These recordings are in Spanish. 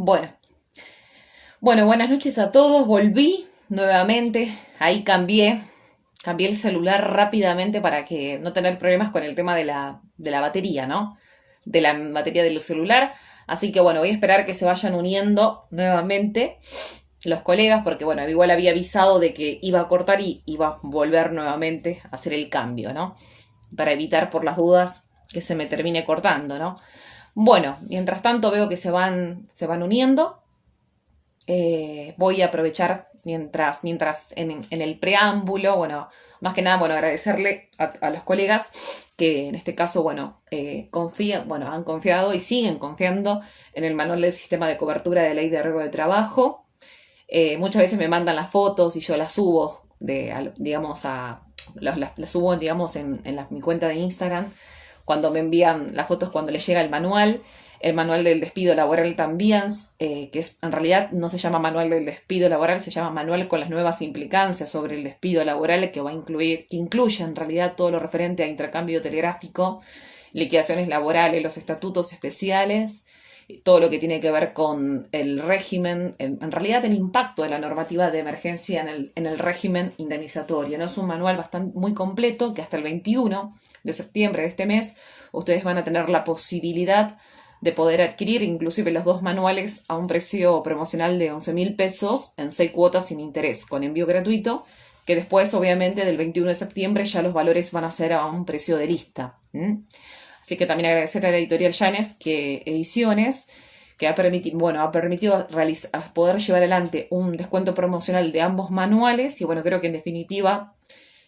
Bueno, buenas noches a todos. Volví nuevamente. Ahí cambié el celular rápidamente para que no tener problemas con el tema de la batería, ¿no? De la batería del celular. Así que bueno, voy a esperar que se vayan uniendo nuevamente los colegas, porque bueno, igual había avisado de que iba a cortar y iba a volver nuevamente a hacer el cambio, ¿no? Para evitar por las dudas que se me termine cortando, ¿no? Bueno, mientras tanto veo que se van uniendo. Voy a aprovechar mientras en el preámbulo, bueno, más que nada, bueno, agradecerle a los colegas que en este caso, bueno, han confiado y siguen confiando en el manual del sistema de cobertura de ley de riesgo de trabajo. Muchas veces me mandan las fotos y yo las subo, las subo, digamos, en mi cuenta de Instagram, cuando me envían las fotos cuando les llega el manual del despido laboral también, en realidad no se llama manual del despido laboral, se llama manual con las nuevas implicancias sobre el despido laboral, que incluye en realidad todo lo referente a intercambio telegráfico, liquidaciones laborales, los estatutos especiales, todo lo que tiene que ver con el régimen, en realidad el impacto de la normativa de emergencia en el régimen indemnizatorio, ¿no? Es un manual muy completo que hasta el 21 de septiembre de este mes ustedes van a tener la posibilidad de poder adquirir inclusive los dos manuales a un precio promocional de 11.000 pesos en 6 cuotas sin interés, con envío gratuito, que después obviamente del 21 de septiembre ya los valores van a ser a un precio de lista. Así que también agradecer a la editorial Llanes Ediciones, que ha permitido poder llevar adelante un descuento promocional de ambos manuales. Y bueno, creo que en definitiva,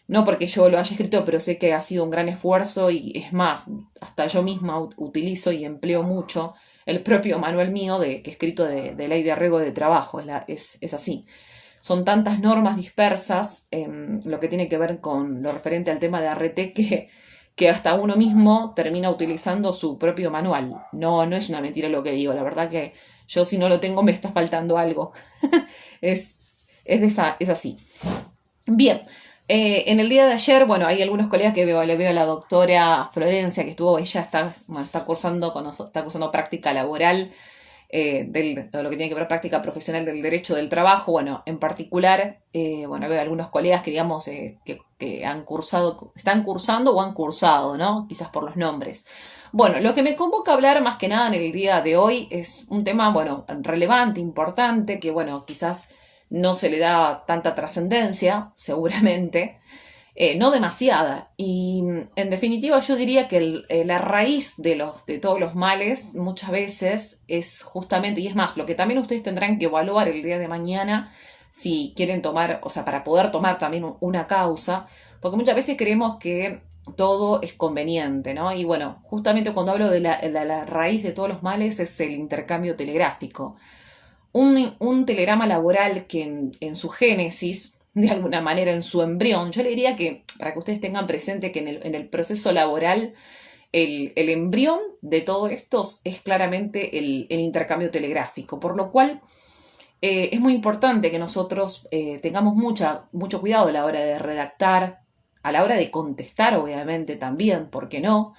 no porque yo lo haya escrito, pero sé que ha sido un gran esfuerzo y es más, hasta yo misma utilizo y empleo mucho el propio manual mío que he escrito de ley de riesgo de trabajo. Es así. Son tantas normas dispersas en lo que tiene que ver con lo referente al tema de ART que hasta uno mismo termina utilizando su propio manual. No es una mentira lo que digo, la verdad que yo si no lo tengo me está faltando algo. es, es así. Bien, en el día de ayer, bueno, hay algunos colegas que le veo a la doctora Florencia, que ella está cursando práctica laboral, de lo que tiene que ver práctica profesional del derecho del trabajo. Bueno, en particular, bueno, veo algunos colegas que digamos que están cursando o han cursado, ¿no? Quizás por los nombres. Bueno, lo que me convoca a hablar más que nada en el día de hoy es un tema, bueno, relevante, importante, que bueno, quizás no se le da tanta trascendencia, seguramente, no demasiada. Y en definitiva yo diría que la raíz de todos los males muchas veces es justamente, y es más, lo que también ustedes tendrán que evaluar el día de mañana si quieren tomar, o sea, para poder tomar también una causa, porque muchas veces creemos que todo es conveniente, ¿no? Y bueno, justamente cuando hablo de la raíz de todos los males es el intercambio telegráfico. Un telegrama laboral que en su génesis, de alguna manera en su embrión, yo le diría que, para que ustedes tengan presente que en el proceso laboral, el embrión de todo esto es claramente el intercambio telegráfico, por lo cual es muy importante que nosotros tengamos mucho cuidado a la hora de redactar, a la hora de contestar, obviamente también, ¿por qué no?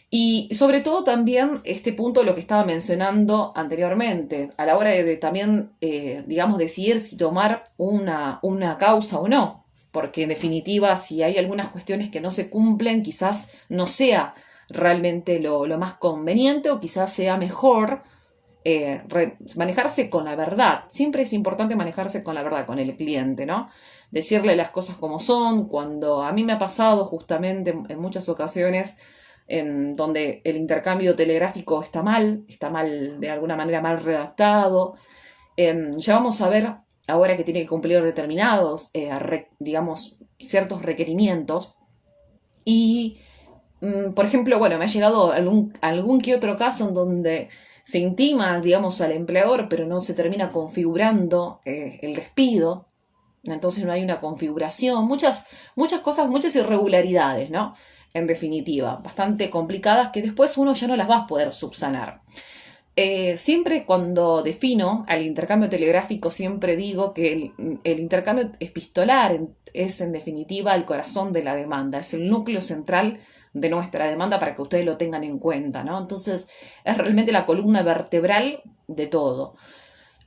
Y sobre todo también este punto de lo que estaba mencionando anteriormente, a la hora de también, digamos, decidir si tomar una causa o no, porque en definitiva si hay algunas cuestiones que no se cumplen, quizás no sea realmente lo más conveniente o quizás sea mejor manejarse con la verdad. Siempre es importante manejarse con la verdad con el cliente, ¿no? Decirle las cosas como son. Cuando a mí me ha pasado justamente en muchas ocasiones en donde el intercambio telegráfico está mal de alguna manera mal redactado. Ya vamos a ver ahora que tiene que cumplir determinados, digamos, ciertos requerimientos. Y, por ejemplo, bueno, me ha llegado algún que otro caso en donde se intima, digamos, al empleador, pero no se termina configurando el despido. Entonces no hay una configuración, muchas cosas, muchas irregularidades, ¿no? En definitiva, bastante complicadas que después uno ya no las va a poder subsanar. Siempre cuando defino al intercambio telegráfico, siempre digo que el intercambio epistolar es en definitiva el corazón de la demanda, es el núcleo central de nuestra demanda para que ustedes lo tengan en cuenta, ¿no? Entonces es realmente la columna vertebral de todo.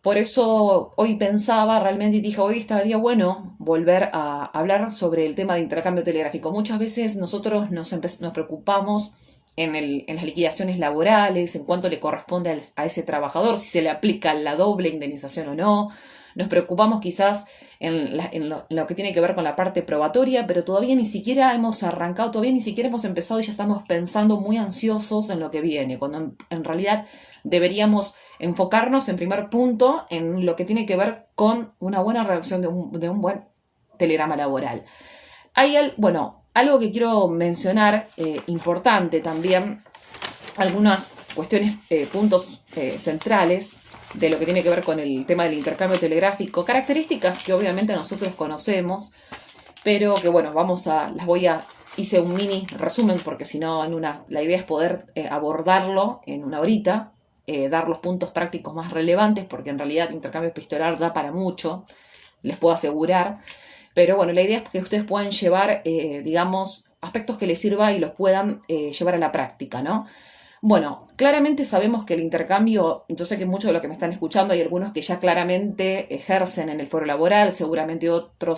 Por eso hoy pensaba realmente y dije, hoy estaría bueno volver a hablar sobre el tema de intercambio telegráfico. Muchas veces nosotros nos preocupamos en las liquidaciones laborales, en cuánto le corresponde a ese trabajador, si se le aplica la doble indemnización o no. Nos preocupamos quizás en lo que tiene que ver con la parte probatoria, pero todavía ni siquiera hemos arrancado, todavía ni siquiera hemos empezado y ya estamos pensando muy ansiosos en lo que viene, cuando en realidad deberíamos enfocarnos en primer punto en lo que tiene que ver con una buena redacción de un buen telegrama laboral. Bueno, algo que quiero mencionar, importante también, algunas cuestiones, puntos centrales de lo que tiene que ver con el tema del intercambio telegráfico, características que obviamente nosotros conocemos, pero que bueno, hice un mini resumen porque si no, la idea es poder abordarlo en una horita, dar los puntos prácticos más relevantes, porque en realidad intercambio epistolar da para mucho, les puedo asegurar. Pero bueno, la idea es que ustedes puedan llevar, digamos, aspectos que les sirva y los puedan llevar a la práctica, ¿no? Bueno, claramente sabemos que el intercambio, yo sé que muchos de los que me están escuchando hay algunos que ya claramente ejercen en el foro laboral, seguramente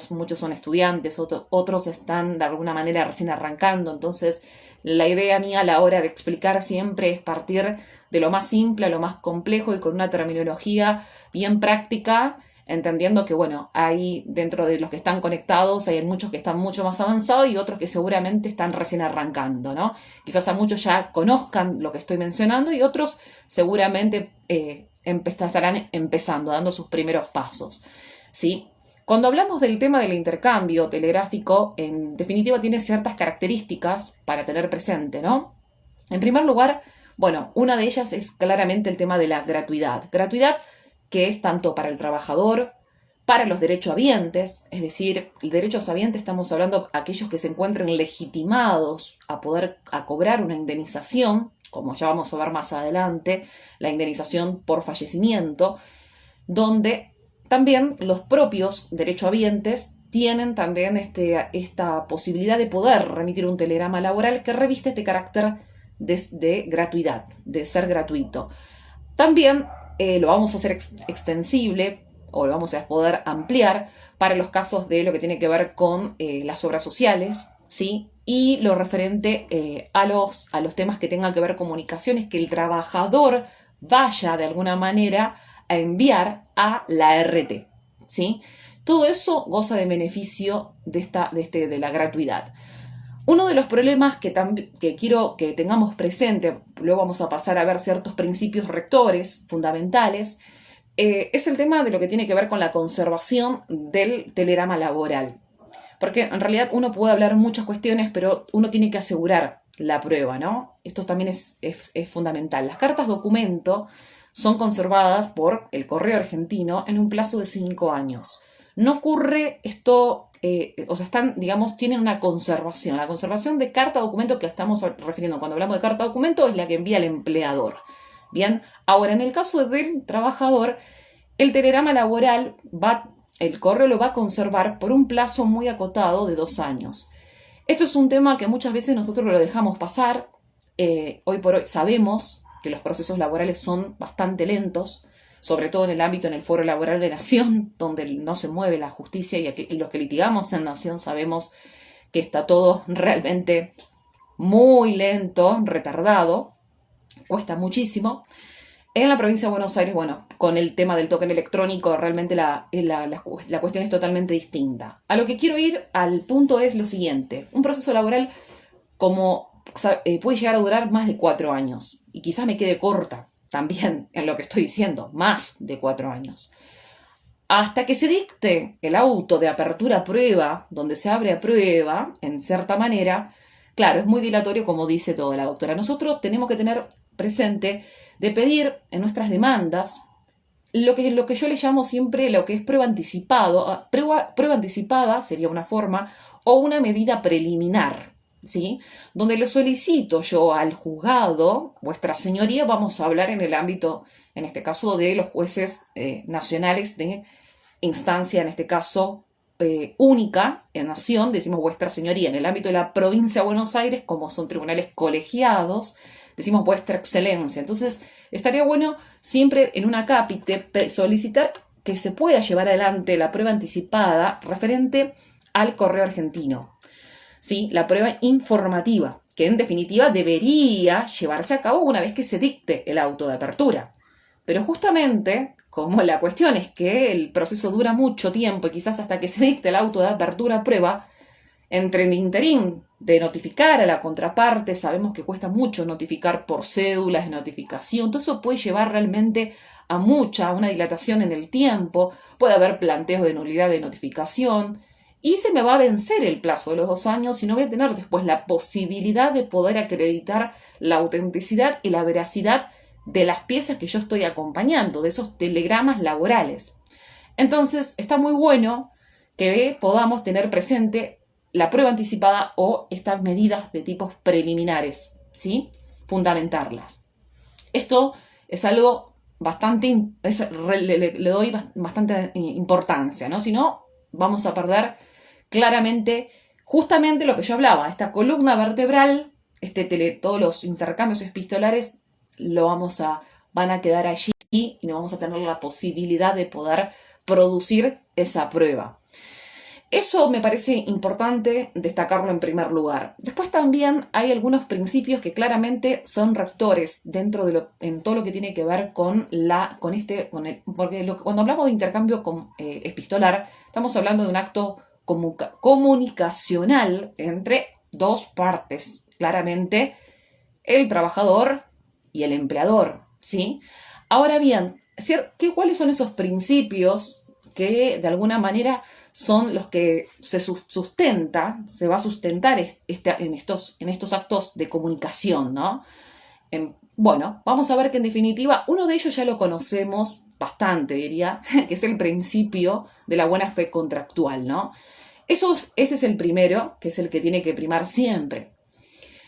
muchos son estudiantes, otros están de alguna manera recién arrancando, entonces la idea mía a la hora de explicar siempre es partir de lo más simple a lo más complejo y con una terminología bien práctica, entendiendo que, bueno, hay dentro de los que están conectados, hay muchos que están mucho más avanzados y otros que seguramente están recién arrancando, ¿no? Quizás a muchos ya conozcan lo que estoy mencionando y otros seguramente estarán empezando, dando sus primeros pasos, ¿sí? Cuando hablamos del tema del intercambio telegráfico, en definitiva tiene ciertas características para tener presente, ¿no? En primer lugar, bueno, una de ellas es claramente el tema de la gratuidad. Gratuidad que es tanto para el trabajador, para los derechohabientes, es decir, el derechohabiente estamos hablando de aquellos que se encuentren legitimados a cobrar una indemnización, como ya vamos a ver más adelante, la indemnización por fallecimiento, donde también los propios derechohabientes tienen también esta posibilidad de poder remitir un telegrama laboral que reviste este carácter de gratuidad, de ser gratuito. También lo vamos a hacer extensible o lo vamos a poder ampliar para los casos de lo que tiene que ver con las obras sociales, ¿sí? Y lo referente a los temas que tengan que ver comunicaciones que el trabajador vaya de alguna manera a enviar a la RT, ¿sí? Todo eso goza de beneficio de la gratuidad. Uno de los problemas que quiero que tengamos presente, luego vamos a pasar a ver ciertos principios rectores fundamentales, es el tema de lo que tiene que ver con la conservación del telegrama laboral. Porque en realidad uno puede hablar muchas cuestiones, pero uno tiene que asegurar la prueba, ¿no? Esto también es fundamental. Las cartas documento son conservadas por el Correo Argentino en un plazo de 5 años. No ocurre esto, tienen una conservación. La conservación de carta documento que estamos refiriendo cuando hablamos de carta documento es la que envía el empleador. Bien, ahora en el caso del trabajador, el telegrama laboral el correo lo va a conservar por un plazo muy acotado de 2 años. Esto es un tema que muchas veces nosotros lo dejamos pasar. Hoy por hoy sabemos que los procesos laborales son bastante lentos, sobre todo en el foro laboral de Nación, donde no se mueve la justicia y los que litigamos en Nación sabemos que está todo realmente muy lento, retardado, cuesta muchísimo. En la provincia de Buenos Aires, bueno, con el tema del token electrónico, realmente la cuestión es totalmente distinta. A lo que quiero ir al punto es lo siguiente. Un proceso laboral puede llegar a durar más de 4 años. Y quizás me quede corta también en lo que estoy diciendo, más de 4 años. Hasta que se dicte el auto de apertura a prueba, donde se abre a prueba, en cierta manera, claro, es muy dilatorio como dice toda la doctora. Nosotros tenemos que tener presente de pedir en nuestras demandas lo que yo le llamo siempre lo que es prueba anticipado. Prueba anticipada sería una forma o una medida preliminar, ¿sí? Donde lo solicito yo al juzgado, vuestra señoría, vamos a hablar en el ámbito, en este caso, de los jueces nacionales de instancia, en este caso, única en Nación, decimos vuestra señoría. En el ámbito de la provincia de Buenos Aires, como son tribunales colegiados, decimos vuestra excelencia. Entonces, estaría bueno siempre en una cápite solicitar que se pueda llevar adelante la prueba anticipada referente al correo argentino. ¿Sí? La prueba informativa, que en definitiva debería llevarse a cabo una vez que se dicte el auto de apertura. Pero justamente, como la cuestión es que el proceso dura mucho tiempo y quizás hasta que se dicte el auto de apertura a prueba, entre el interín de notificar a la contraparte, sabemos que cuesta mucho notificar por cédulas de notificación, todo eso puede llevar realmente a una dilatación en el tiempo, puede haber planteos de nulidad de notificación, y se me va a vencer el plazo de los 2 años y no voy a tener después la posibilidad de poder acreditar la autenticidad y la veracidad de las piezas que yo estoy acompañando, de esos telegramas laborales. Entonces, está muy bueno que podamos tener presente la prueba anticipada o estas medidas de tipos preliminares, ¿sí? Fundamentarlas. Esto es algo bastante, le doy bastante importancia, ¿no? Si no, vamos a perder claramente justamente lo que yo hablaba, esta columna vertebral, todos los intercambios epistolares van a quedar allí y no vamos a tener la posibilidad de poder producir esa prueba. Eso me parece importante destacarlo en primer lugar. Después también hay algunos principios que claramente son rectores en todo lo que tiene que ver porque cuando hablamos de intercambio epistolar, estamos hablando de un acto comunicacional entre dos partes, claramente el trabajador y el empleador, ¿sí? Ahora bien, ¿cuáles son esos principios que de alguna manera son los que se va a sustentar en estos actos de comunicación, ¿no? Bueno, vamos a ver que en definitiva uno de ellos ya lo conocemos bastante, diría, que es el principio de la buena fe contractual, ¿no? Ese es el primero, que es el que tiene que primar siempre.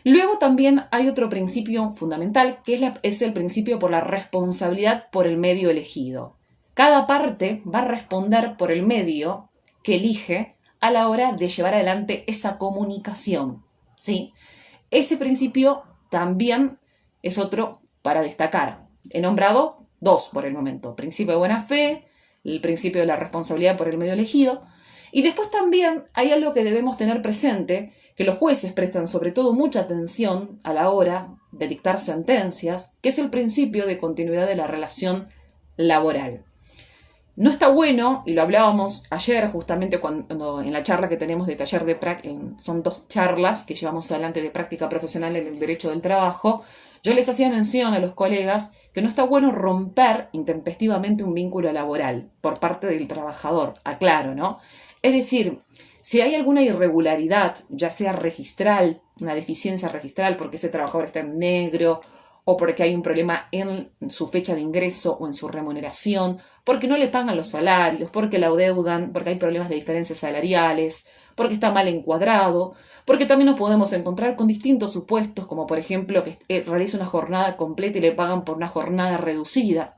Luego también hay otro principio fundamental, que es el principio por la responsabilidad por el medio elegido. Cada parte va a responder por el medio que elige a la hora de llevar adelante esa comunicación, ¿sí? Ese principio también es otro para destacar. He nombrado 2 por el momento. Principio de buena fe, el principio de la responsabilidad por el medio elegido. Y después también hay algo que debemos tener presente, que los jueces prestan sobre todo mucha atención a la hora de dictar sentencias, que es el principio de continuidad de la relación laboral. No está bueno, y lo hablábamos ayer justamente cuando en la charla que tenemos de taller de práctica, son 2 charlas que llevamos adelante de práctica profesional en el derecho del trabajo, yo les hacía mención a los colegas que no está bueno romper intempestivamente un vínculo laboral por parte del trabajador, aclaro, ¿no? Es decir, si hay alguna irregularidad, ya sea registral, una deficiencia registral porque ese trabajador está en negro, o porque hay un problema en su fecha de ingreso o en su remuneración, porque no le pagan los salarios, porque la adeudan, porque hay problemas de diferencias salariales, porque está mal encuadrado, porque también nos podemos encontrar con distintos supuestos, como por ejemplo que realiza una jornada completa y le pagan por una jornada reducida.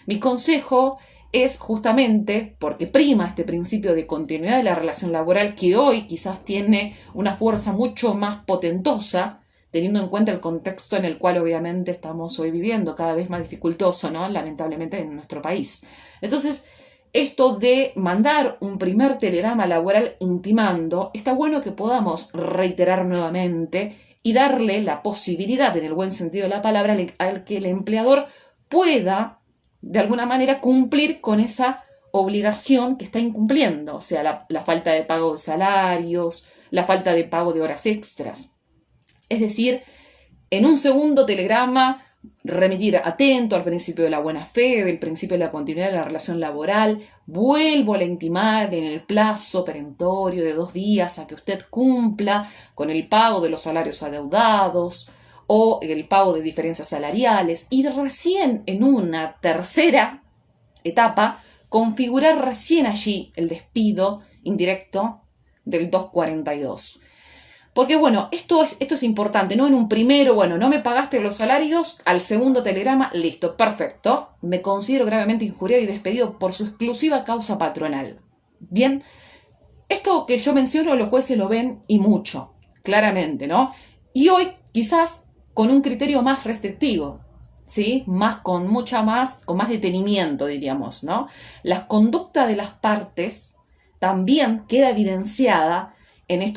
Mi consejo es justamente porque prima este principio de continuidad de la relación laboral que hoy quizás tiene una fuerza mucho más potentosa, teniendo en cuenta el contexto en el cual obviamente estamos hoy viviendo, cada vez más dificultoso, ¿no? Lamentablemente en nuestro país. Entonces, esto de mandar un primer telegrama laboral intimando, está bueno que podamos reiterar nuevamente y darle la posibilidad, en el buen sentido de la palabra, al que el empleador pueda, de alguna manera, cumplir con esa obligación que está incumpliendo, o sea, la falta de pago de salarios, la falta de pago de horas extras. Es decir, en un segundo telegrama, remitir atento al principio de la buena fe, del principio de la continuidad de la relación laboral, vuelvo a intimar en el plazo perentorio de 2 días a que usted cumpla con el pago de los salarios adeudados o el pago de diferencias salariales y recién en una tercera etapa configurar recién allí el despido indirecto del 242. Porque bueno, esto es importante, ¿no? En un primero, bueno, no me pagaste los salarios, al segundo telegrama, listo, perfecto. Me considero gravemente injuriado y despedido por su exclusiva causa patronal. Bien, esto que yo menciono los jueces lo ven y mucho, claramente, ¿no? Y hoy quizás con un criterio más restrictivo, ¿sí? Con más detenimiento, diríamos, ¿no? La conducta de las partes también queda evidenciada en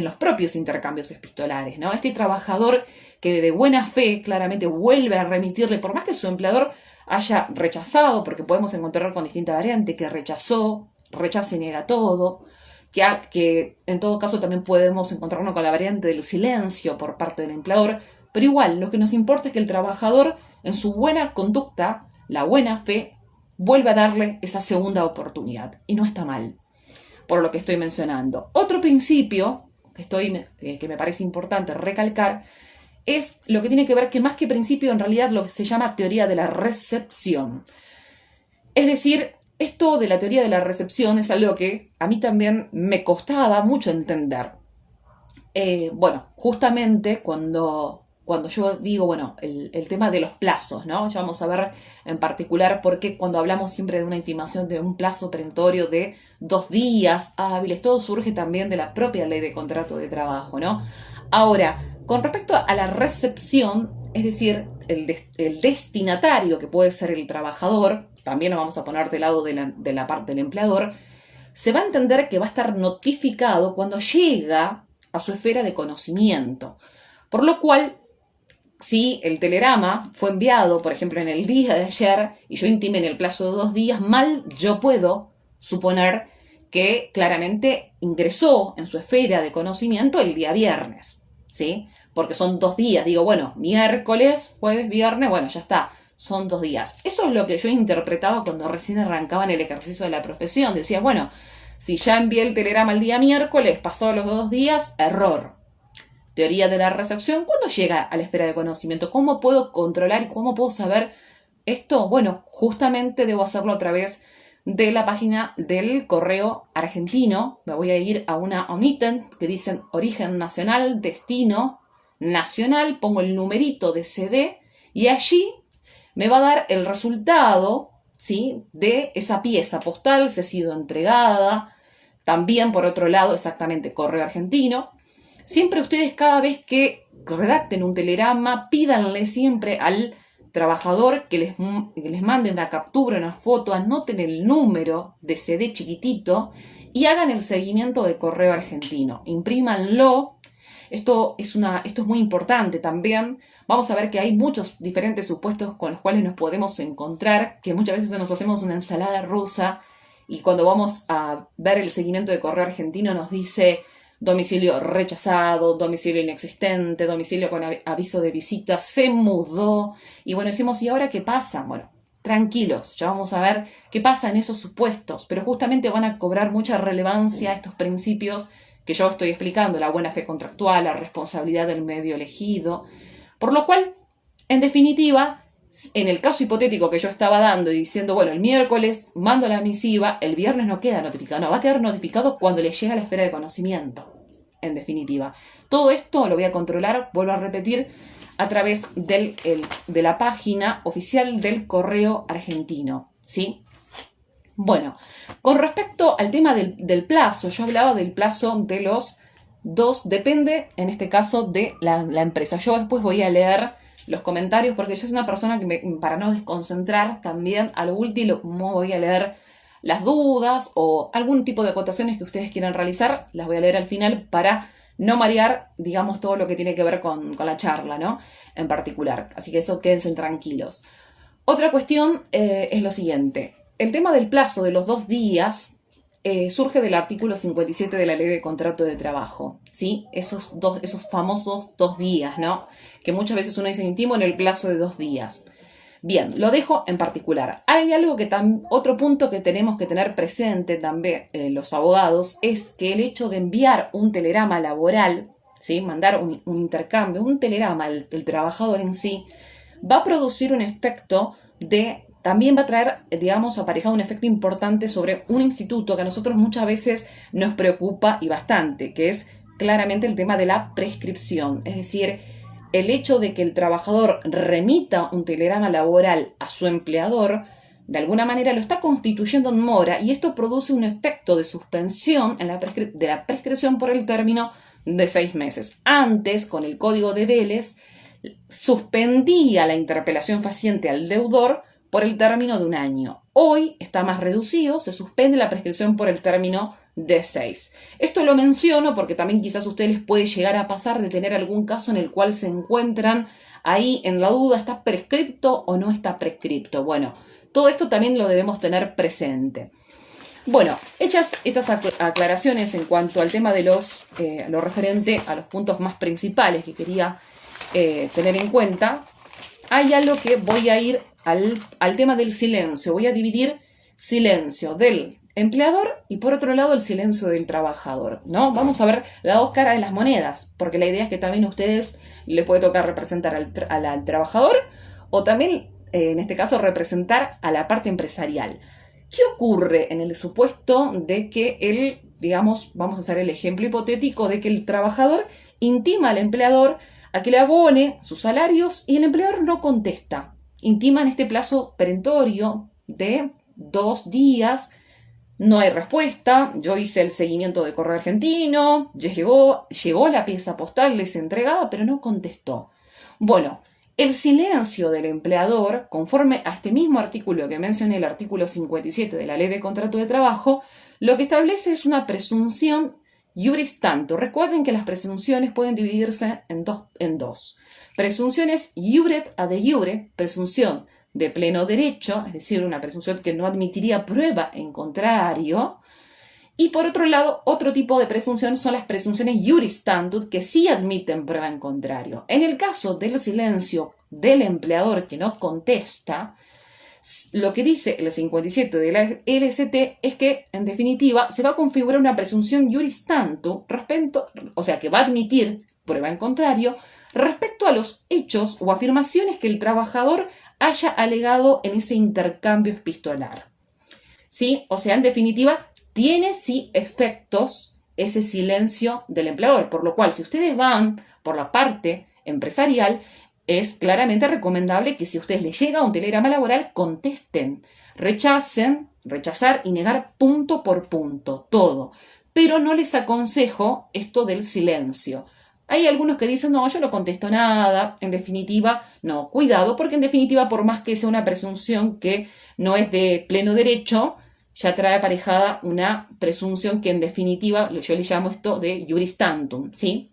los propios intercambios epistolares, ¿no? Este trabajador que de buena fe claramente vuelve a remitirle, por más que su empleador haya rechazado, porque podemos encontrar con distintas variantes, que rechaza y niega todo, que en todo caso también podemos encontrarnos con la variante del silencio por parte del empleador, pero igual lo que nos importa es que el trabajador en su buena conducta, la buena fe, vuelve a darle esa segunda oportunidad, y no está mal, por lo que estoy mencionando. Otro principio que me parece importante recalcar es lo que tiene que ver que más que principio en realidad lo que se llama teoría de la recepción. Es decir, esto de la teoría de la recepción es algo que a mí también me costaba mucho entender. Justamente cuando yo digo, el tema de los plazos, ¿no? Ya vamos a ver en particular por qué cuando hablamos siempre de una intimación de un plazo perentorio de 2 días hábiles, todo surge también de la propia ley de contrato de trabajo, ¿no? Ahora, con respecto a la recepción, es decir, el destinatario, que puede ser el trabajador, también nos vamos a poner del lado de la parte del empleador, se va a entender que va a estar notificado cuando llega a su esfera de conocimiento. Por lo cual, si el telegrama fue enviado, por ejemplo, en el día de ayer y yo intimé en el plazo de 2 días, mal yo puedo suponer que claramente ingresó en su esfera de conocimiento el día viernes, ¿sí? Porque son 2 días. Digo, miércoles, jueves, viernes, ya está. Son 2 días. Eso es lo que yo interpretaba cuando recién arrancaba en el ejercicio de la profesión. Decía, si ya envié el telegrama el día miércoles, pasó los 2 días, error. Teoría de la recepción, ¿cuándo llega a la esfera de conocimiento? ¿Cómo puedo controlar y cómo puedo saber esto? Justamente debo hacerlo a través de la página del correo argentino. Me voy a ir a un ítem que dicen origen nacional, destino nacional, pongo el numerito de CD y allí me va a dar el resultado, ¿sí?, de esa pieza postal, si ha sido entregada. También, por otro lado, exactamente, correo argentino. Siempre ustedes, cada vez que redacten un telegrama, pídanle siempre al trabajador que les mande una captura, una foto, anoten el número de CD chiquitito y hagan el seguimiento de correo argentino. Imprímanlo. Esto es muy importante también. Vamos a ver que hay muchos diferentes supuestos con los cuales nos podemos encontrar, que muchas veces nos hacemos una ensalada rusa y cuando vamos a ver el seguimiento de correo argentino nos dice domicilio rechazado, domicilio inexistente, domicilio con aviso de visita, se mudó. Y decimos, ¿y ahora qué pasa? Tranquilos, ya vamos a ver qué pasa en esos supuestos, pero justamente van a cobrar mucha relevancia estos principios que yo estoy explicando, la buena fe contractual, la responsabilidad del medio elegido, por lo cual, en definitiva, en el caso hipotético que yo estaba dando y diciendo, el miércoles mando la misiva, el viernes no queda notificado, no, va a quedar notificado cuando le llegue a la esfera de conocimiento, en definitiva. Todo esto lo voy a controlar, vuelvo a repetir, a través de la página oficial del correo argentino, ¿sí? Con respecto al tema del plazo, yo hablaba del plazo de los 2, depende en este caso de la empresa. Yo después voy a leer los comentarios porque yo soy una persona que para no desconcentrar también a lo último voy a leer las dudas o algún tipo de acotaciones que ustedes quieran realizar, las voy a leer al final para no marear, digamos, todo lo que tiene que ver con la charla, ¿no? En particular. Así que eso, quédense tranquilos. Otra cuestión es lo siguiente. El tema del plazo de los 2 días surge del artículo 57 de la Ley de Contrato de Trabajo, ¿sí? Esos famosos 2 días, ¿no? Que muchas veces uno dice intimo en el plazo de 2 días. Bien, lo dejo en particular. Hay algo otro punto que tenemos que tener presente también los abogados, es que el hecho de enviar un telegrama laboral, ¿sí?, mandar un intercambio, un telegrama al trabajador en sí, va a producir un efecto también va a traer, digamos, aparejado un efecto importante sobre un instituto que a nosotros muchas veces nos preocupa y bastante, que es claramente el tema de la prescripción. Es decir, el hecho de que el trabajador remita un telegrama laboral a su empleador, de alguna manera lo está constituyendo en mora y esto produce un efecto de suspensión de la prescripción por el término de 6 meses. Antes, con el código de Vélez, suspendía la interpelación faciente al deudor por el término de 1 año. Hoy está más reducido, se suspende la prescripción por el término de 6. Esto lo menciono porque también quizás a ustedes les puede llegar a pasar de tener algún caso en el cual se encuentran ahí en la duda, ¿está prescripto o no está prescripto? Bueno, todo esto también lo debemos tener presente. Bueno, hechas estas aclaraciones en cuanto al tema de lo referente a los puntos más principales que quería tener en cuenta, hay algo que voy a ir al tema del silencio. Voy a dividir silencio del empleador y por otro lado el silencio del trabajador, ¿no? Vamos a ver las dos caras de las monedas, porque la idea es que también a ustedes les puede tocar representar al trabajador o también, en este caso, representar a la parte empresarial. ¿Qué ocurre en el supuesto de que digamos, vamos a hacer el ejemplo hipotético de que el trabajador intima al empleador a que le abone sus salarios y el empleador no contesta? Intima en este plazo perentorio de 2 días, no hay respuesta, yo hice el seguimiento de correo argentino, llegó la pieza postal, les entregada, pero no contestó. Bueno, el silencio del empleador, conforme a este mismo artículo que mencioné, el artículo 57 de la Ley de Contrato de Trabajo, lo que establece es una presunción iuris tanto. Recuerden que las presunciones pueden dividirse en dos. Presunciones iuret ad iure, presunción de pleno derecho, es decir, una presunción que no admitiría prueba en contrario. Y por otro lado, otro tipo de presunción son las presunciones iuris tantum, que sí admiten prueba en contrario. En el caso del silencio del empleador que no contesta, lo que dice el 57 de la LST es que, en definitiva, se va a configurar una presunción iuris tantum, o sea, que va a admitir prueba en contrario, respecto a los hechos o afirmaciones que el trabajador haya alegado en ese intercambio epistolar. ¿Sí? O sea, en definitiva, tiene sí efectos ese silencio del empleador, por lo cual si ustedes van por la parte empresarial, es claramente recomendable que si a ustedes les llega un telegrama laboral, contesten, rechazar y negar punto por punto, todo. Pero no les aconsejo esto del silencio. Hay algunos que dicen, no, yo no contesto nada, en definitiva, no, cuidado, porque en definitiva, por más que sea una presunción que no es de pleno derecho, ya trae aparejada una presunción que en definitiva, yo le llamo esto de iuris tantum, ¿sí?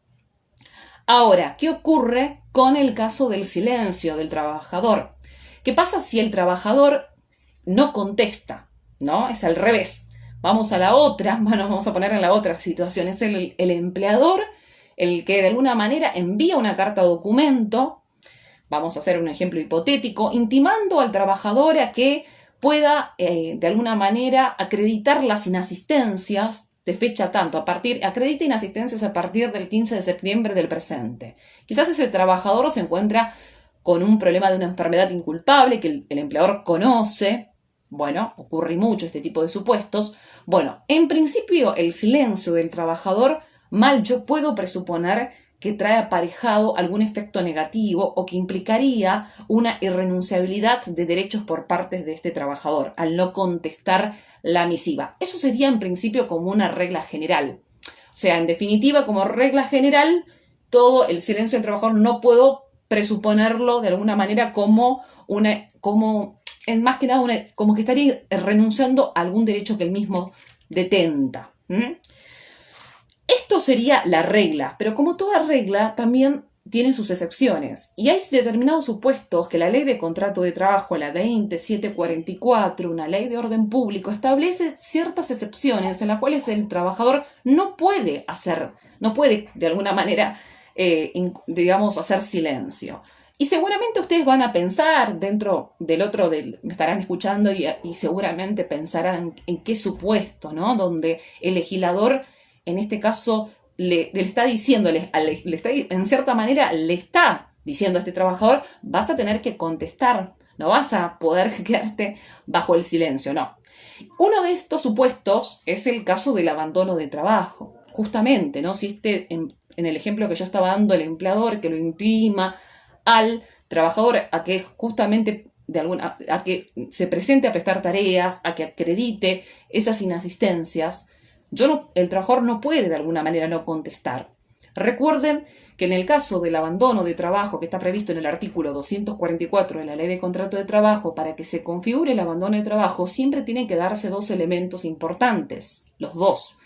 Ahora, ¿qué ocurre con el caso del silencio del trabajador? ¿Qué pasa si el trabajador no contesta? ¿No? Es al revés. Vamos a la otra, bueno, vamos a poner en la otra situación. Es el empleador el que de alguna manera envía una carta documento, vamos a hacer un ejemplo hipotético, intimando al trabajador a que pueda de alguna manera acreditar las inasistencias de fecha tanto, acredita inasistencias a partir del 15 de septiembre del presente. Quizás ese trabajador se encuentra con un problema de una enfermedad inculpable que el empleador conoce. Bueno, ocurre mucho este tipo de supuestos. Bueno, en principio el silencio del trabajador, mal yo puedo presuponer que trae aparejado algún efecto negativo o que implicaría una irrenunciabilidad de derechos por parte de este trabajador al no contestar la misiva. Eso sería en principio como una regla general. O sea, en definitiva, como regla general, todo el silencio del trabajador no puedo presuponerlo de alguna manera como más que nada, como que estaría renunciando a algún derecho que él mismo detenta. Esto sería la regla, pero como toda regla también tiene sus excepciones. Y hay determinados supuestos que la Ley de Contrato de Trabajo, la 20744, una ley de orden público, establece ciertas excepciones en las cuales el trabajador no puede de alguna manera, digamos, hacer silencio. Y seguramente ustedes van a pensar dentro me estarán escuchando y seguramente pensarán en qué supuesto, ¿no? Donde el legislador, en este caso, le está diciendo, en cierta manera, le está diciendo a este trabajador, vas a tener que contestar, no vas a poder quedarte bajo el silencio, no. Uno de estos supuestos es el caso del abandono de trabajo. Justamente, ¿no? Si en el ejemplo que yo estaba dando, el empleador que lo intima al trabajador a que justamente a que se presente a prestar tareas, a que acredite esas inasistencias, el trabajador no puede de alguna manera no contestar. Recuerden que en el caso del abandono de trabajo que está previsto en el artículo 244 de la Ley de Contrato de Trabajo, para que se configure el abandono de trabajo siempre tienen que darse dos elementos importantes, los dos.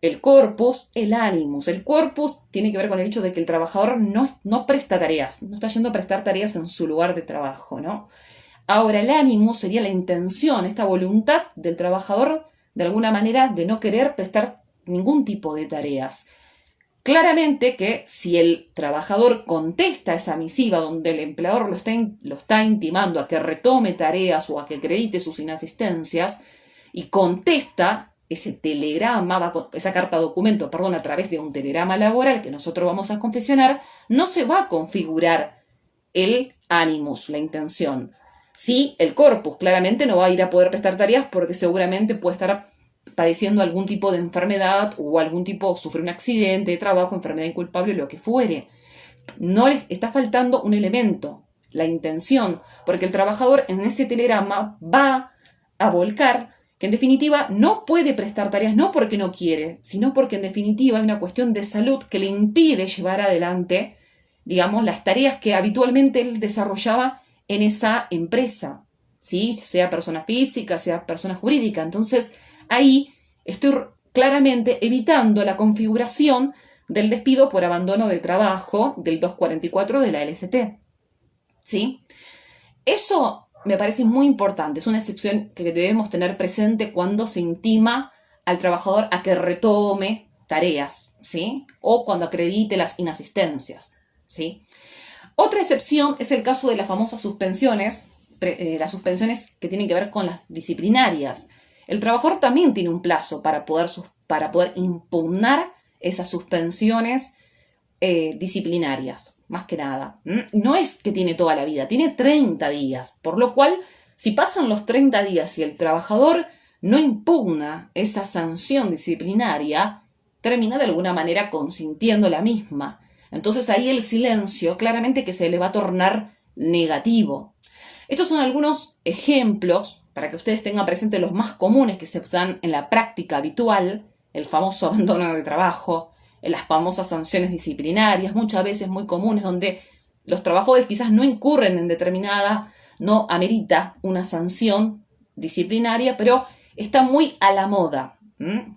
El corpus, el animus. El corpus tiene que ver con el hecho de que el trabajador no presta tareas, no está yendo a prestar tareas en su lugar de trabajo, ¿no? Ahora, el animus sería la intención, esta voluntad del trabajador, de alguna manera, de no querer prestar ningún tipo de tareas. Claramente que si el trabajador contesta esa misiva donde el empleador lo está intimando a que retome tareas o a que acredite sus inasistencias y contesta ese telegrama, esa carta documento, a través de un telegrama laboral que nosotros vamos a confeccionar, no se va a configurar el animus, la intención. Sí, el corpus claramente no va a ir a poder prestar tareas porque seguramente puede estar padeciendo algún tipo de enfermedad o algún tipo, sufre un accidente de trabajo, enfermedad inculpable, lo que fuere. No les está faltando un elemento, la intención, porque el trabajador en ese telegrama va a volcar que en definitiva no puede prestar tareas, no porque no quiere, sino porque en definitiva hay una cuestión de salud que le impide llevar adelante, digamos, las tareas que habitualmente él desarrollaba en esa empresa, ¿sí? Sea persona física, sea persona jurídica. Entonces, ahí estoy claramente evitando la configuración del despido por abandono de trabajo del 244 de la LST, ¿sí? Eso me parece muy importante, es una excepción que debemos tener presente cuando se intima al trabajador a que retome tareas, ¿sí? O cuando acredite las inasistencias, ¿sí? Otra excepción es el caso de las famosas suspensiones, las suspensiones que tienen que ver con las disciplinarias. El trabajador también tiene un plazo para poder impugnar esas suspensiones disciplinarias, más que nada. No es que tiene toda la vida, tiene 30 días, por lo cual, si pasan los 30 días y el trabajador no impugna esa sanción disciplinaria, termina de alguna manera consintiendo la misma. Entonces ahí el silencio claramente que se le va a tornar negativo. Estos son algunos ejemplos para que ustedes tengan presente los más comunes que se dan en la práctica habitual, el famoso abandono de trabajo, las famosas sanciones disciplinarias, muchas veces muy comunes, donde los trabajadores quizás no incurren en determinada, no amerita una sanción disciplinaria, pero está muy a la moda,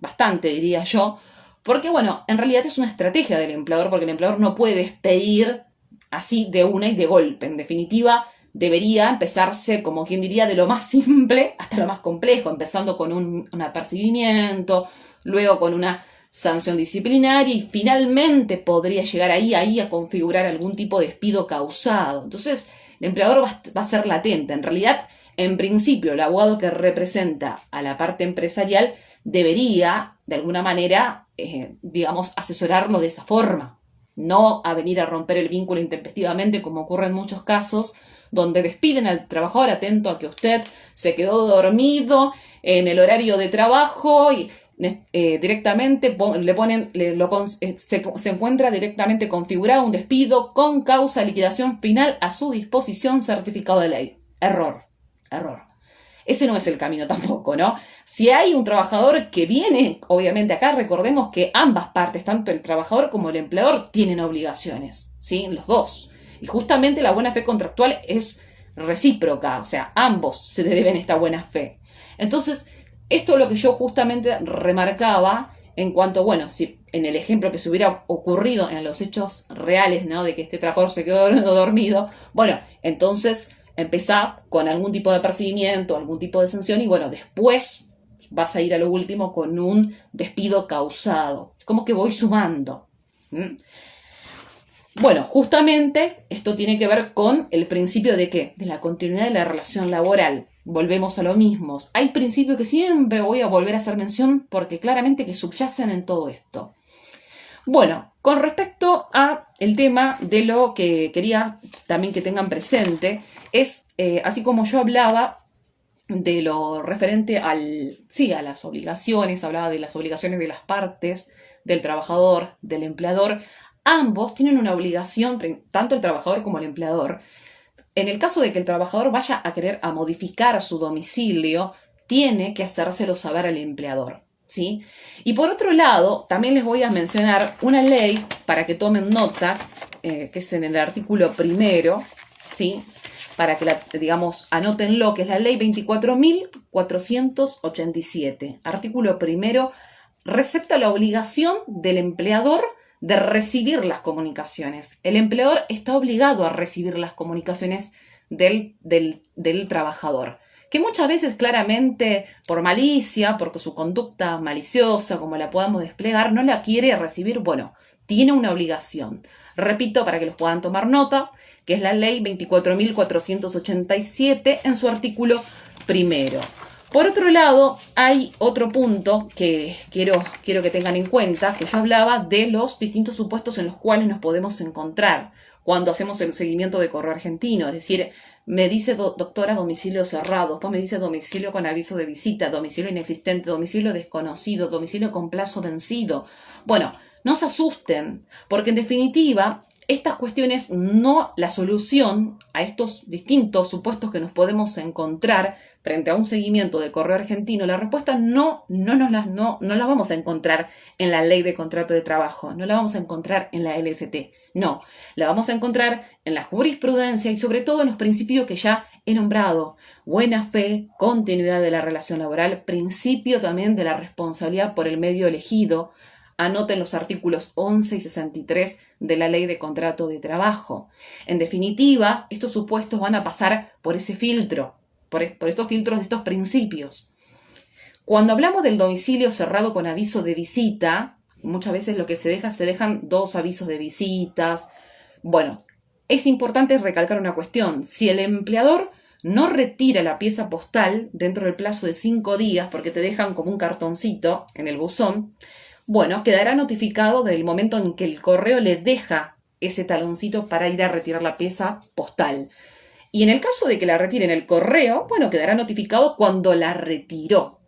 bastante diría yo, porque bueno, en realidad es una estrategia del empleador, porque el empleador no puede despedir así de una y de golpe. En definitiva, debería empezarse, como quien diría, de lo más simple hasta lo más complejo, empezando con un apercibimiento, luego con una sanción disciplinaria y finalmente podría llegar ahí a configurar algún tipo de despido causado. Entonces, el empleador va a ser latente. En realidad, en principio, el abogado que representa a la parte empresarial debería, de alguna manera, digamos, asesorarlo de esa forma. No a venir a romper el vínculo intempestivamente, como ocurre en muchos casos, donde despiden al trabajador atento a que usted se quedó dormido en el horario de trabajo y directamente se encuentra directamente configurado un despido con causa de liquidación final a su disposición, certificado de ley. Error. Ese no es el camino tampoco, ¿no? Si hay un trabajador que viene, obviamente acá recordemos que ambas partes, tanto el trabajador como el empleador, tienen obligaciones, ¿sí? Los dos. Y justamente la buena fe contractual es recíproca, o sea, ambos se deben esta buena fe. Entonces, esto es lo que yo justamente remarcaba en cuanto, bueno, si en el ejemplo que se hubiera ocurrido en los hechos reales, ¿no? De que este trabajador se quedó dormido, bueno, entonces empezá con algún tipo de apercibimiento, algún tipo de sanción y bueno, después vas a ir a lo último con un despido causado. Como que voy sumando. Bueno, justamente esto tiene que ver con el principio de ¿qué? De la continuidad de la relación laboral. Volvemos a lo mismo. Hay principios que siempre voy a volver a hacer mención porque claramente que subyacen en todo esto. Bueno, con respecto a el tema de lo que quería también que tengan presente, es, así como yo hablaba de lo referente a las obligaciones, hablaba de las obligaciones de las partes, del trabajador, del empleador, ambos tienen una obligación, tanto el trabajador como el empleador. En el caso de que el trabajador vaya a querer a modificar su domicilio, tiene que hacérselo saber al empleador. ¿sí? Y por otro lado, también les voy a mencionar una ley para que tomen nota, que es en el artículo primero, ¿sí? Para que, digamos, anótenlo, que es la ley 24.487. Artículo primero, recepta la obligación del empleador de recibir las comunicaciones. El empleador está obligado a recibir las comunicaciones del trabajador, que muchas veces claramente por malicia, porque su conducta maliciosa, como la podamos desplegar, no la quiere recibir. Bueno, tiene una obligación. Repito, para que los puedan tomar nota, que es la ley 24.487 en su artículo primero. Por otro lado, hay otro punto que quiero que tengan en cuenta, que yo hablaba de los distintos supuestos en los cuales nos podemos encontrar cuando hacemos el seguimiento de correo argentino. Es decir, me dice doctora domicilio cerrado, después me dice domicilio con aviso de visita, domicilio inexistente, domicilio desconocido, domicilio con plazo vencido. Bueno, no se asusten, porque en definitiva estas cuestiones no la solución a estos distintos supuestos que nos podemos encontrar frente a un seguimiento de correo argentino. La respuesta no la vamos a encontrar en la ley de contrato de trabajo, no la vamos a encontrar en la LST, no, la vamos a encontrar en la jurisprudencia y sobre todo en los principios que ya he nombrado: buena fe, continuidad de la relación laboral, principio también de la responsabilidad por el medio elegido. Anoten los artículos 11 y 63 de la Ley de Contrato de Trabajo. En definitiva, estos supuestos van a pasar por ese filtro, por estos filtros de estos principios. Cuando hablamos del domicilio cerrado con aviso de visita, muchas veces lo que se dejan 2 avisos de visitas. Bueno, es importante recalcar una cuestión: si el empleador no retira la pieza postal dentro del plazo de 5 días, porque te dejan como un cartoncito en el buzón, bueno, quedará notificado del momento en que el correo le deja ese taloncito para ir a retirar la pieza postal. Y en el caso de que la retire en el correo, bueno, quedará notificado cuando la retiró.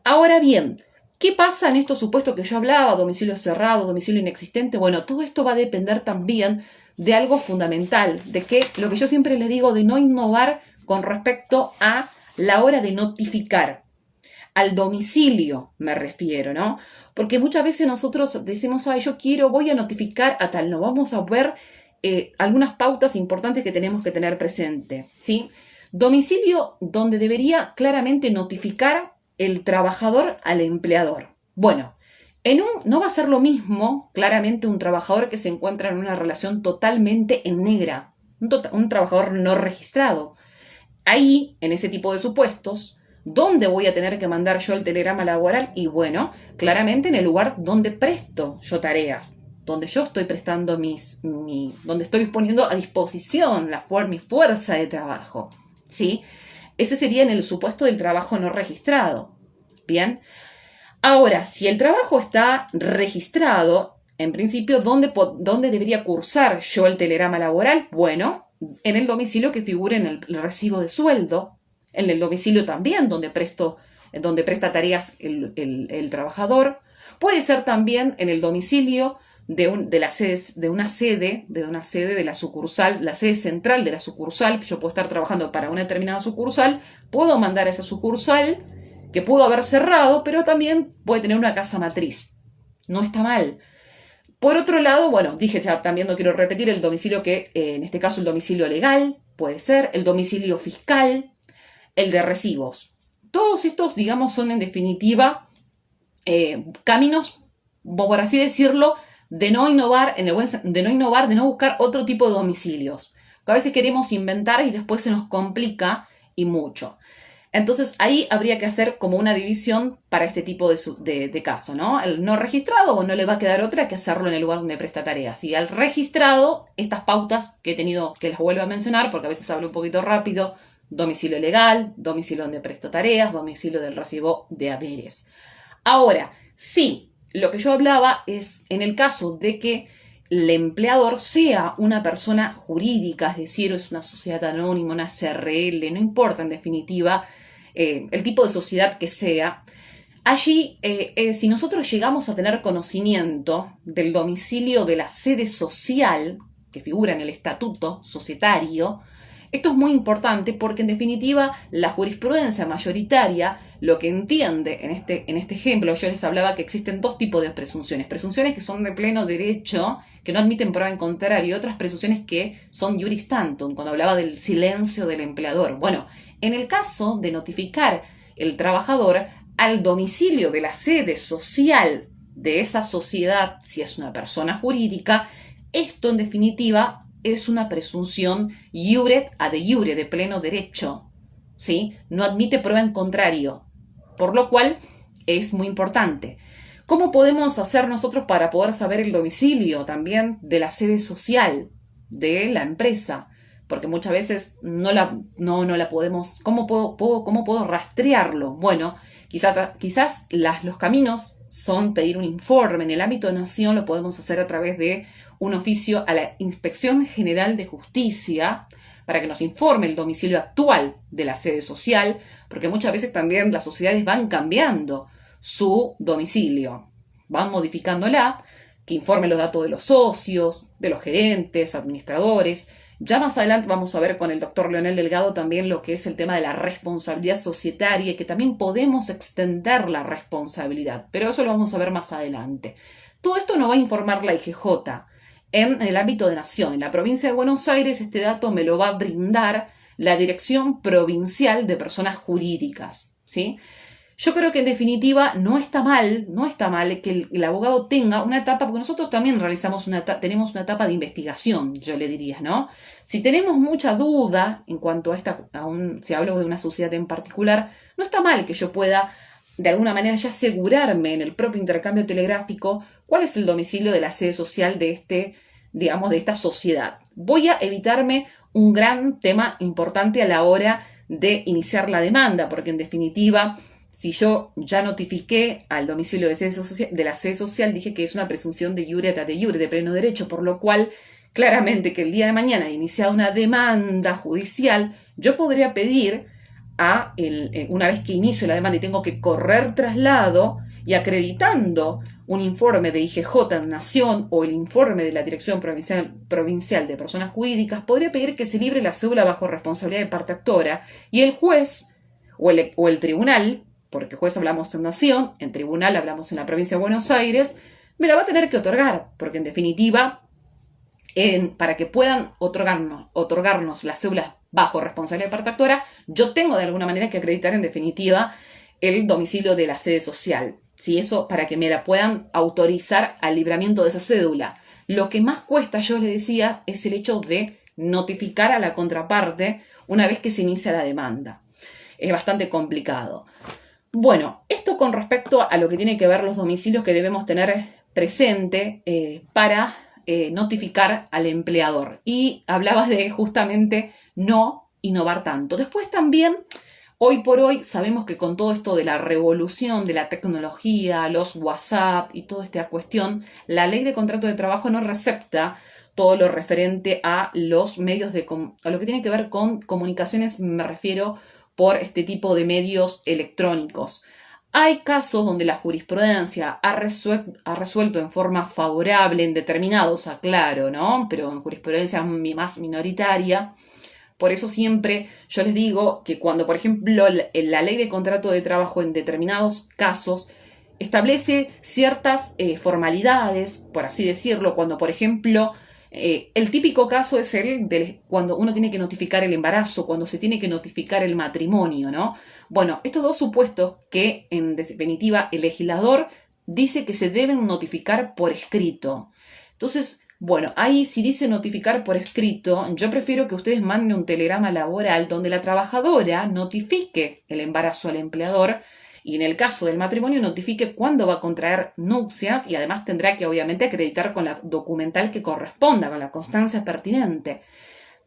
Ahora bien, ¿qué pasa en estos supuestos que yo hablaba? Domicilio cerrado, domicilio inexistente. Bueno, todo esto va a depender también de algo fundamental, de que lo que yo siempre les digo, de no innovar con respecto a la hora de notificar. Al domicilio me refiero, ¿no? Porque muchas veces nosotros decimos, voy a notificar a tal. No, vamos a ver algunas pautas importantes que tenemos que tener presente, ¿sí? Domicilio donde debería claramente notificar el trabajador al empleador. Bueno, no va a ser lo mismo claramente un trabajador que se encuentra en una relación totalmente en negra, un trabajador no registrado. Ahí, en ese tipo de supuestos, ¿dónde voy a tener que mandar yo el telegrama laboral? Y bueno, claramente en el lugar donde presto yo tareas, donde yo estoy prestando donde estoy poniendo a disposición mi fuerza de trabajo, ¿sí? Ese sería en el supuesto del trabajo no registrado. Bien. Ahora, si el trabajo está registrado, en principio, ¿dónde debería cursar yo el telegrama laboral? Bueno, en el domicilio que figure en el recibo de sueldo, en el domicilio también donde presta tareas el trabajador. Puede ser también en el domicilio de una sede de la sucursal, la sede central de la sucursal. Yo puedo estar trabajando para una determinada sucursal, puedo mandar a esa sucursal que pudo haber cerrado, pero también puede tener una casa matriz. No está mal. Por otro lado, bueno, dije ya, también no quiero repetir el domicilio que, en este caso el domicilio legal, puede ser el domicilio fiscal, el de recibos. Todos estos, digamos, son en definitiva caminos, por así decirlo, de no innovar, de no buscar otro tipo de domicilios. A veces queremos inventar y después se nos complica y mucho. Entonces ahí habría que hacer como una división para este tipo de caso, ¿no? El no registrado, no le va a quedar otra que hacerlo en el lugar donde presta tareas. Y al registrado, estas pautas que he tenido, que las vuelvo a mencionar, porque a veces hablo un poquito rápido: domicilio legal, domicilio donde presto tareas, domicilio del recibo de haberes. Ahora, sí, lo que yo hablaba es en el caso de que el empleador sea una persona jurídica, es decir, es una sociedad anónima, una SRL, no importa en definitiva el tipo de sociedad que sea. Allí, si nosotros llegamos a tener conocimiento del domicilio de la sede social que figura en el estatuto societario, Esto es muy importante porque en definitiva la jurisprudencia mayoritaria lo que entiende en este ejemplo, yo les hablaba que existen dos tipos de presunciones. Presunciones que son de pleno derecho, que no admiten prueba en contrario, y otras presunciones que son iuris tantum, cuando hablaba del silencio del empleador. Bueno, en el caso de notificar el trabajador al domicilio de la sede social de esa sociedad, si es una persona jurídica, esto en definitiva es una presunción iure ad iure, de pleno derecho, ¿sí? No admite prueba en contrario, por lo cual es muy importante. ¿Cómo podemos hacer nosotros para poder saber el domicilio también de la sede social de la empresa? Porque muchas veces no la podemos. ¿Cómo puedo rastrearlo? Bueno, quizás los caminos son pedir un informe. En el ámbito de nación lo podemos hacer a través de un oficio a la Inspección General de Justicia para que nos informe el domicilio actual de la sede social, porque muchas veces también las sociedades van cambiando su domicilio, van modificándola, que informe los datos de los socios, de los gerentes, administradores. Ya más adelante vamos a ver con el doctor Leonel Delgado también lo que es el tema de la responsabilidad societaria y que también podemos extender la responsabilidad, pero eso lo vamos a ver más adelante. Todo esto nos va a informar la IGJ en el ámbito de nación. En la provincia de Buenos Aires este dato me lo va a brindar la Dirección Provincial de Personas Jurídicas, ¿sí? Yo creo que en definitiva no está mal que el abogado tenga una etapa, porque nosotros también tenemos una etapa de investigación, yo le diría, ¿no? Si tenemos mucha duda en cuanto si hablo de una sociedad en particular, no está mal que yo pueda de alguna manera ya asegurarme en el propio intercambio telegráfico cuál es el domicilio de la sede social de de esta sociedad. Voy a evitarme un gran tema importante a la hora de iniciar la demanda, porque en definitiva, si yo ya notifiqué al domicilio de la sede social, dije que es una presunción de iure ad iure, de pleno derecho, por lo cual, claramente que el día de mañana, iniciada una demanda judicial, yo podría pedir una vez que inicio la demanda y tengo que correr traslado y acreditando un informe de IGJ en Nación o el informe de la Dirección Provincial de Personas Jurídicas, podría pedir que se libre la cédula bajo responsabilidad de parte actora y el juez o el tribunal, porque juez hablamos en Nación, en tribunal hablamos en la provincia de Buenos Aires, me la va a tener que otorgar, porque en definitiva, para que puedan otorgarnos las cédulas bajo responsabilidad de parte actora, yo tengo de alguna manera que acreditar en definitiva el domicilio de la sede social. ¿Sí? Eso para que me la puedan autorizar al libramiento de esa cédula. Lo que más cuesta, yo les decía, es el hecho de notificar a la contraparte una vez que se inicia la demanda. Es bastante complicado. Bueno, esto con respecto a lo que tiene que ver los domicilios que debemos tener presente para notificar al empleador. Y hablabas de justamente no innovar tanto. Después también, hoy por hoy, sabemos que con todo esto de la revolución de la tecnología, los WhatsApp y toda esta cuestión, la ley de contrato de trabajo no recepta todo lo referente a los medios a lo que tiene que ver con comunicaciones, me refiero por este tipo de medios electrónicos. Hay casos donde la jurisprudencia ha resuelto en forma favorable en determinados, aclaro, ¿no? Pero en jurisprudencia más minoritaria. Por eso siempre yo les digo que cuando, por ejemplo, la ley de contrato de trabajo en determinados casos establece ciertas formalidades, por así decirlo, cuando, por ejemplo, el típico caso es cuando uno tiene que notificar el embarazo, cuando se tiene que notificar el matrimonio, ¿no? Bueno, estos dos supuestos que en definitiva el legislador dice que se deben notificar por escrito. Entonces, bueno, ahí si dice notificar por escrito, yo prefiero que ustedes manden un telegrama laboral donde la trabajadora notifique el embarazo al empleador y en el caso del matrimonio notifique cuándo va a contraer nupcias y además tendrá que obviamente acreditar con la documental que corresponda, con la constancia pertinente.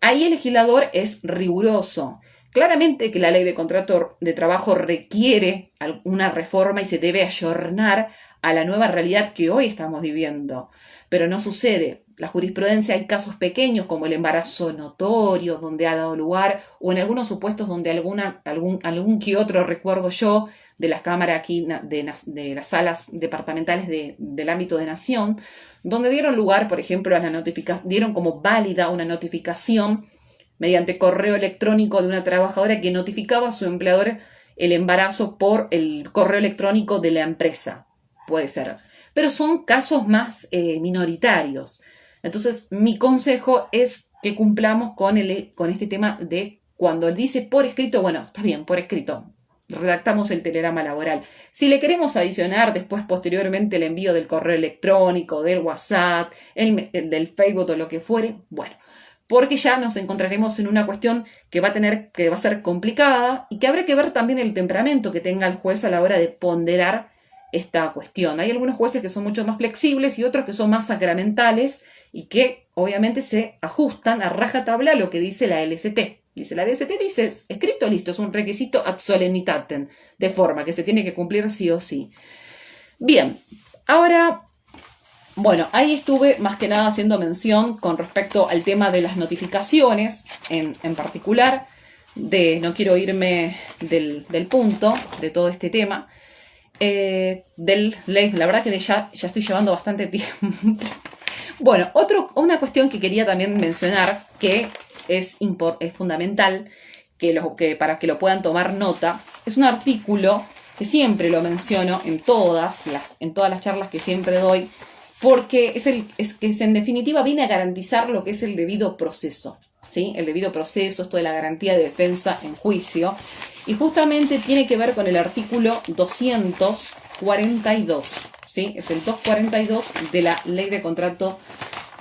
Ahí el legislador es riguroso. Claramente que la ley de contrato de trabajo requiere una reforma y se debe ayornar a la nueva realidad que hoy estamos viviendo. Pero no sucede. La jurisprudencia hay casos pequeños como el embarazo notorio, donde ha dado lugar, o en algunos supuestos donde algún que otro, recuerdo yo, de las cámaras aquí, de las salas departamentales del ámbito de nación, donde dieron lugar, por ejemplo, dieron como válida una notificación mediante correo electrónico de una trabajadora que notificaba a su empleador el embarazo por el correo electrónico de la empresa. Puede ser. Pero son casos más minoritarios. Entonces, mi consejo es que cumplamos con este tema de cuando él dice por escrito, bueno, está bien, por escrito. Redactamos el telegrama laboral. Si le queremos adicionar después, posteriormente, el envío del correo electrónico, del WhatsApp, del Facebook o lo que fuere, bueno, porque ya nos encontraremos en una cuestión que va a ser complicada y que habrá que ver también el temperamento que tenga el juez a la hora de ponderar esta cuestión. Hay algunos jueces que son mucho más flexibles y otros que son más sacramentales y que obviamente se ajustan a rajatabla a lo que dice la LST. La LST dice, escrito, listo, es un requisito ad solemnitatem, de forma que se tiene que cumplir sí o sí. Bien, ahora, bueno, ahí estuve más que nada haciendo mención con respecto al tema de las notificaciones, en particular, no quiero irme del punto de todo este tema, la verdad que ya estoy llevando bastante tiempo. Bueno, una cuestión que quería también mencionar, que es fundamental para que lo puedan tomar nota, es un artículo que siempre lo menciono en todas las charlas que siempre doy, porque es que en definitiva viene a garantizar lo que es el debido proceso, ¿sí? El debido proceso, esto de la garantía de defensa en juicio, y justamente tiene que ver con el artículo 242, ¿sí? Es el 242 de la Ley de Contrato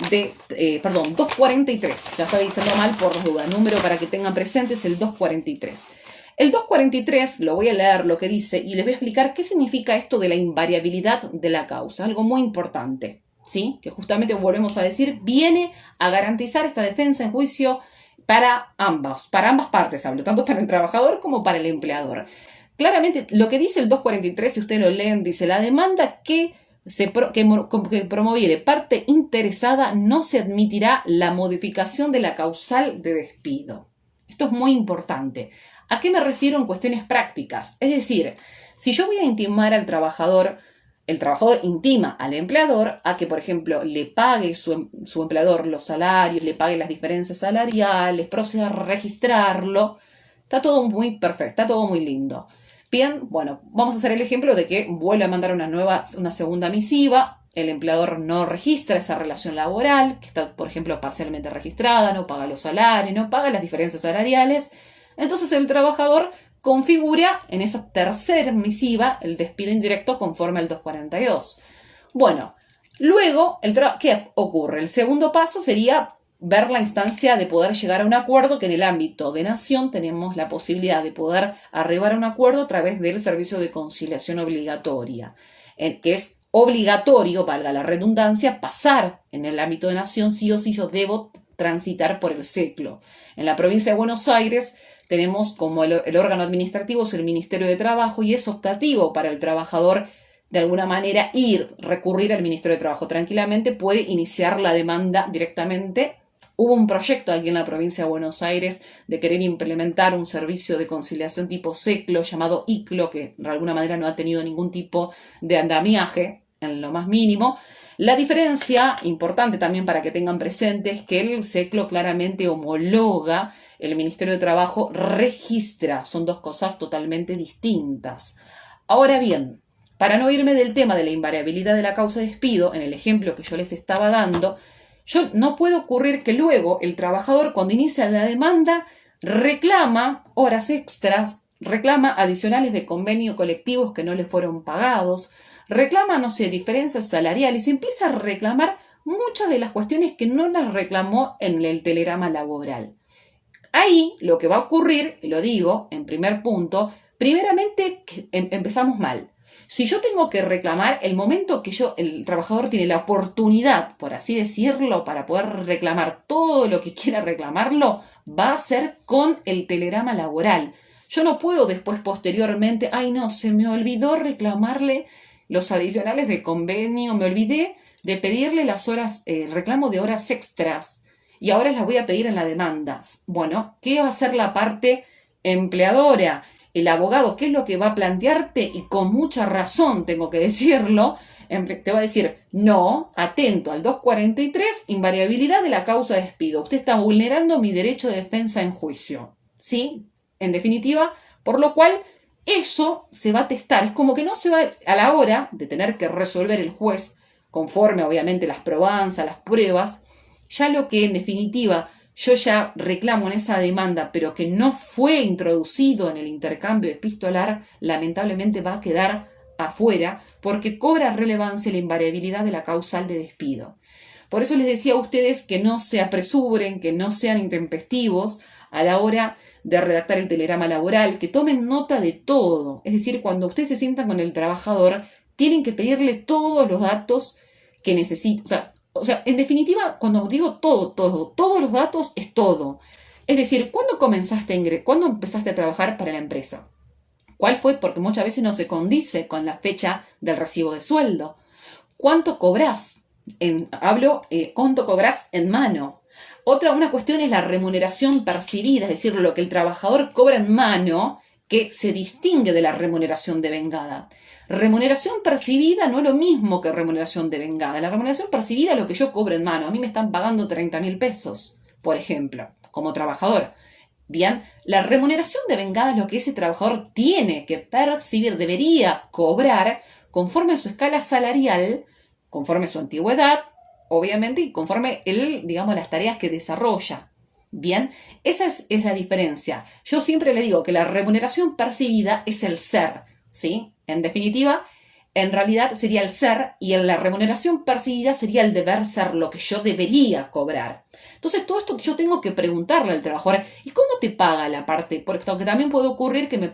243, ya estaba diciendo mal por las dudas, número para que tengan presente es el 243. El 243, lo voy a leer lo que dice y les voy a explicar qué significa esto de la invariabilidad de la causa, algo muy importante, ¿sí? Que justamente volvemos a decir, viene a garantizar esta defensa en juicio para ambas partes, hablo, tanto para el trabajador como para el empleador. Claramente, lo que dice el 243, si ustedes lo leen, dice, la demanda que promoviere parte interesada no se admitirá la modificación de la causal de despido. Esto es muy importante. ¿A qué me refiero en cuestiones prácticas? Es decir, si yo voy a intimar al trabajador, el trabajador intima al empleador a que, por ejemplo, le pague su empleador los salarios, le pague las diferencias salariales, proceda a registrarlo, está todo muy perfecto, está todo muy lindo. Bien, bueno, vamos a hacer el ejemplo de que vuelve a mandar una segunda misiva, el empleador no registra esa relación laboral, que está, por ejemplo, parcialmente registrada, no paga los salarios, no paga las diferencias salariales. Entonces el trabajador configura en esa tercera misiva el despido indirecto conforme al 242. Bueno, luego, ¿qué ocurre? El segundo paso sería ver la instancia de poder llegar a un acuerdo, que en el ámbito de nación tenemos la posibilidad de poder arribar a un acuerdo a través del servicio de conciliación obligatoria, que es obligatorio, valga la redundancia, pasar en el ámbito de nación, sí o sí yo debo transitar por el SECLO. En la provincia de Buenos Aires tenemos como el órgano administrativo es el Ministerio de Trabajo y es optativo para el trabajador de alguna manera recurrir al Ministerio de Trabajo. Tranquilamente puede iniciar la demanda directamente. Hubo un proyecto aquí en la provincia de Buenos Aires de querer implementar un servicio de conciliación tipo SECLO llamado ICLO, que de alguna manera no ha tenido ningún tipo de andamiaje en lo más mínimo. La diferencia, importante también para que tengan presente, es que el SECLO claramente homologa, el Ministerio de Trabajo registra, son dos cosas totalmente distintas. Ahora bien, para no irme del tema de la invariabilidad de la causa de despido, en el ejemplo que yo les estaba dando, no puede ocurrir que luego el trabajador, cuando inicia la demanda, reclama horas extras, reclama adicionales de convenio colectivos que no le fueron pagados, reclama, no sé, diferencias salariales, empieza a reclamar muchas de las cuestiones que no las reclamó en el telegrama laboral. Ahí lo que va a ocurrir, lo digo en primer punto, primeramente empezamos mal. Si yo tengo que reclamar, el momento que el trabajador tiene la oportunidad, por así decirlo, para poder reclamar todo lo que quiera reclamarlo, va a ser con el telegrama laboral. Yo no puedo después, posteriormente, ay no, se me olvidó reclamarle los adicionales de convenio, me olvidé de pedirle las horas, reclamo de horas extras, y ahora las voy a pedir en la demanda. Bueno, ¿qué va a hacer la parte empleadora? El abogado, ¿qué es lo que va a plantearte? Y con mucha razón tengo que decirlo, te va a decir, no, atento al 243, invariabilidad de la causa de despido. Usted está vulnerando mi derecho de defensa en juicio, ¿sí? En definitiva, por lo cual eso se va a testar. Es como que no se va a la hora de tener que resolver el juez, conforme obviamente las probanzas, las pruebas, ya lo que en definitiva yo ya reclamo en esa demanda, pero que no fue introducido en el intercambio epistolar, lamentablemente va a quedar afuera porque cobra relevancia la invariabilidad de la causal de despido. Por eso les decía a ustedes que no se apresuren, que no sean intempestivos a la hora de redactar el telegrama laboral, que tomen nota de todo. Es decir, cuando ustedes se sientan con el trabajador, tienen que pedirle todos los datos que necesitan. O sea, en definitiva, cuando digo todos los datos es todo. Es decir, ¿cuándo empezaste a trabajar para la empresa? ¿Cuál fue? Porque muchas veces no se condice con la fecha del recibo de sueldo. ¿Cuánto cobrás? ¿Cuánto cobrás en mano? Una cuestión es la remuneración percibida, es decir, lo que el trabajador cobra en mano, que se distingue de la remuneración devengada. Remuneración percibida no es lo mismo que remuneración devengada. La remuneración percibida es lo que yo cobro en mano. A mí me están pagando 30.000 pesos, por ejemplo, como trabajador. Bien, la remuneración devengada es lo que ese trabajador tiene que percibir, debería cobrar conforme a su escala salarial, conforme a su antigüedad, obviamente, y conforme las tareas que desarrolla. Bien, esa es la diferencia. Yo siempre le digo que la remuneración percibida es el ser, ¿sí? En definitiva, en realidad sería el ser, y en la remuneración percibida sería el deber ser, lo que yo debería cobrar. Entonces, todo esto yo tengo que preguntarle al trabajador, ¿y cómo te paga la parte? Porque también puede ocurrir que me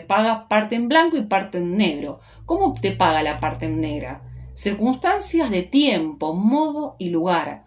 paga parte en blanco y parte en negro. ¿Cómo te paga la parte en negra? Circunstancias de tiempo, modo y lugar.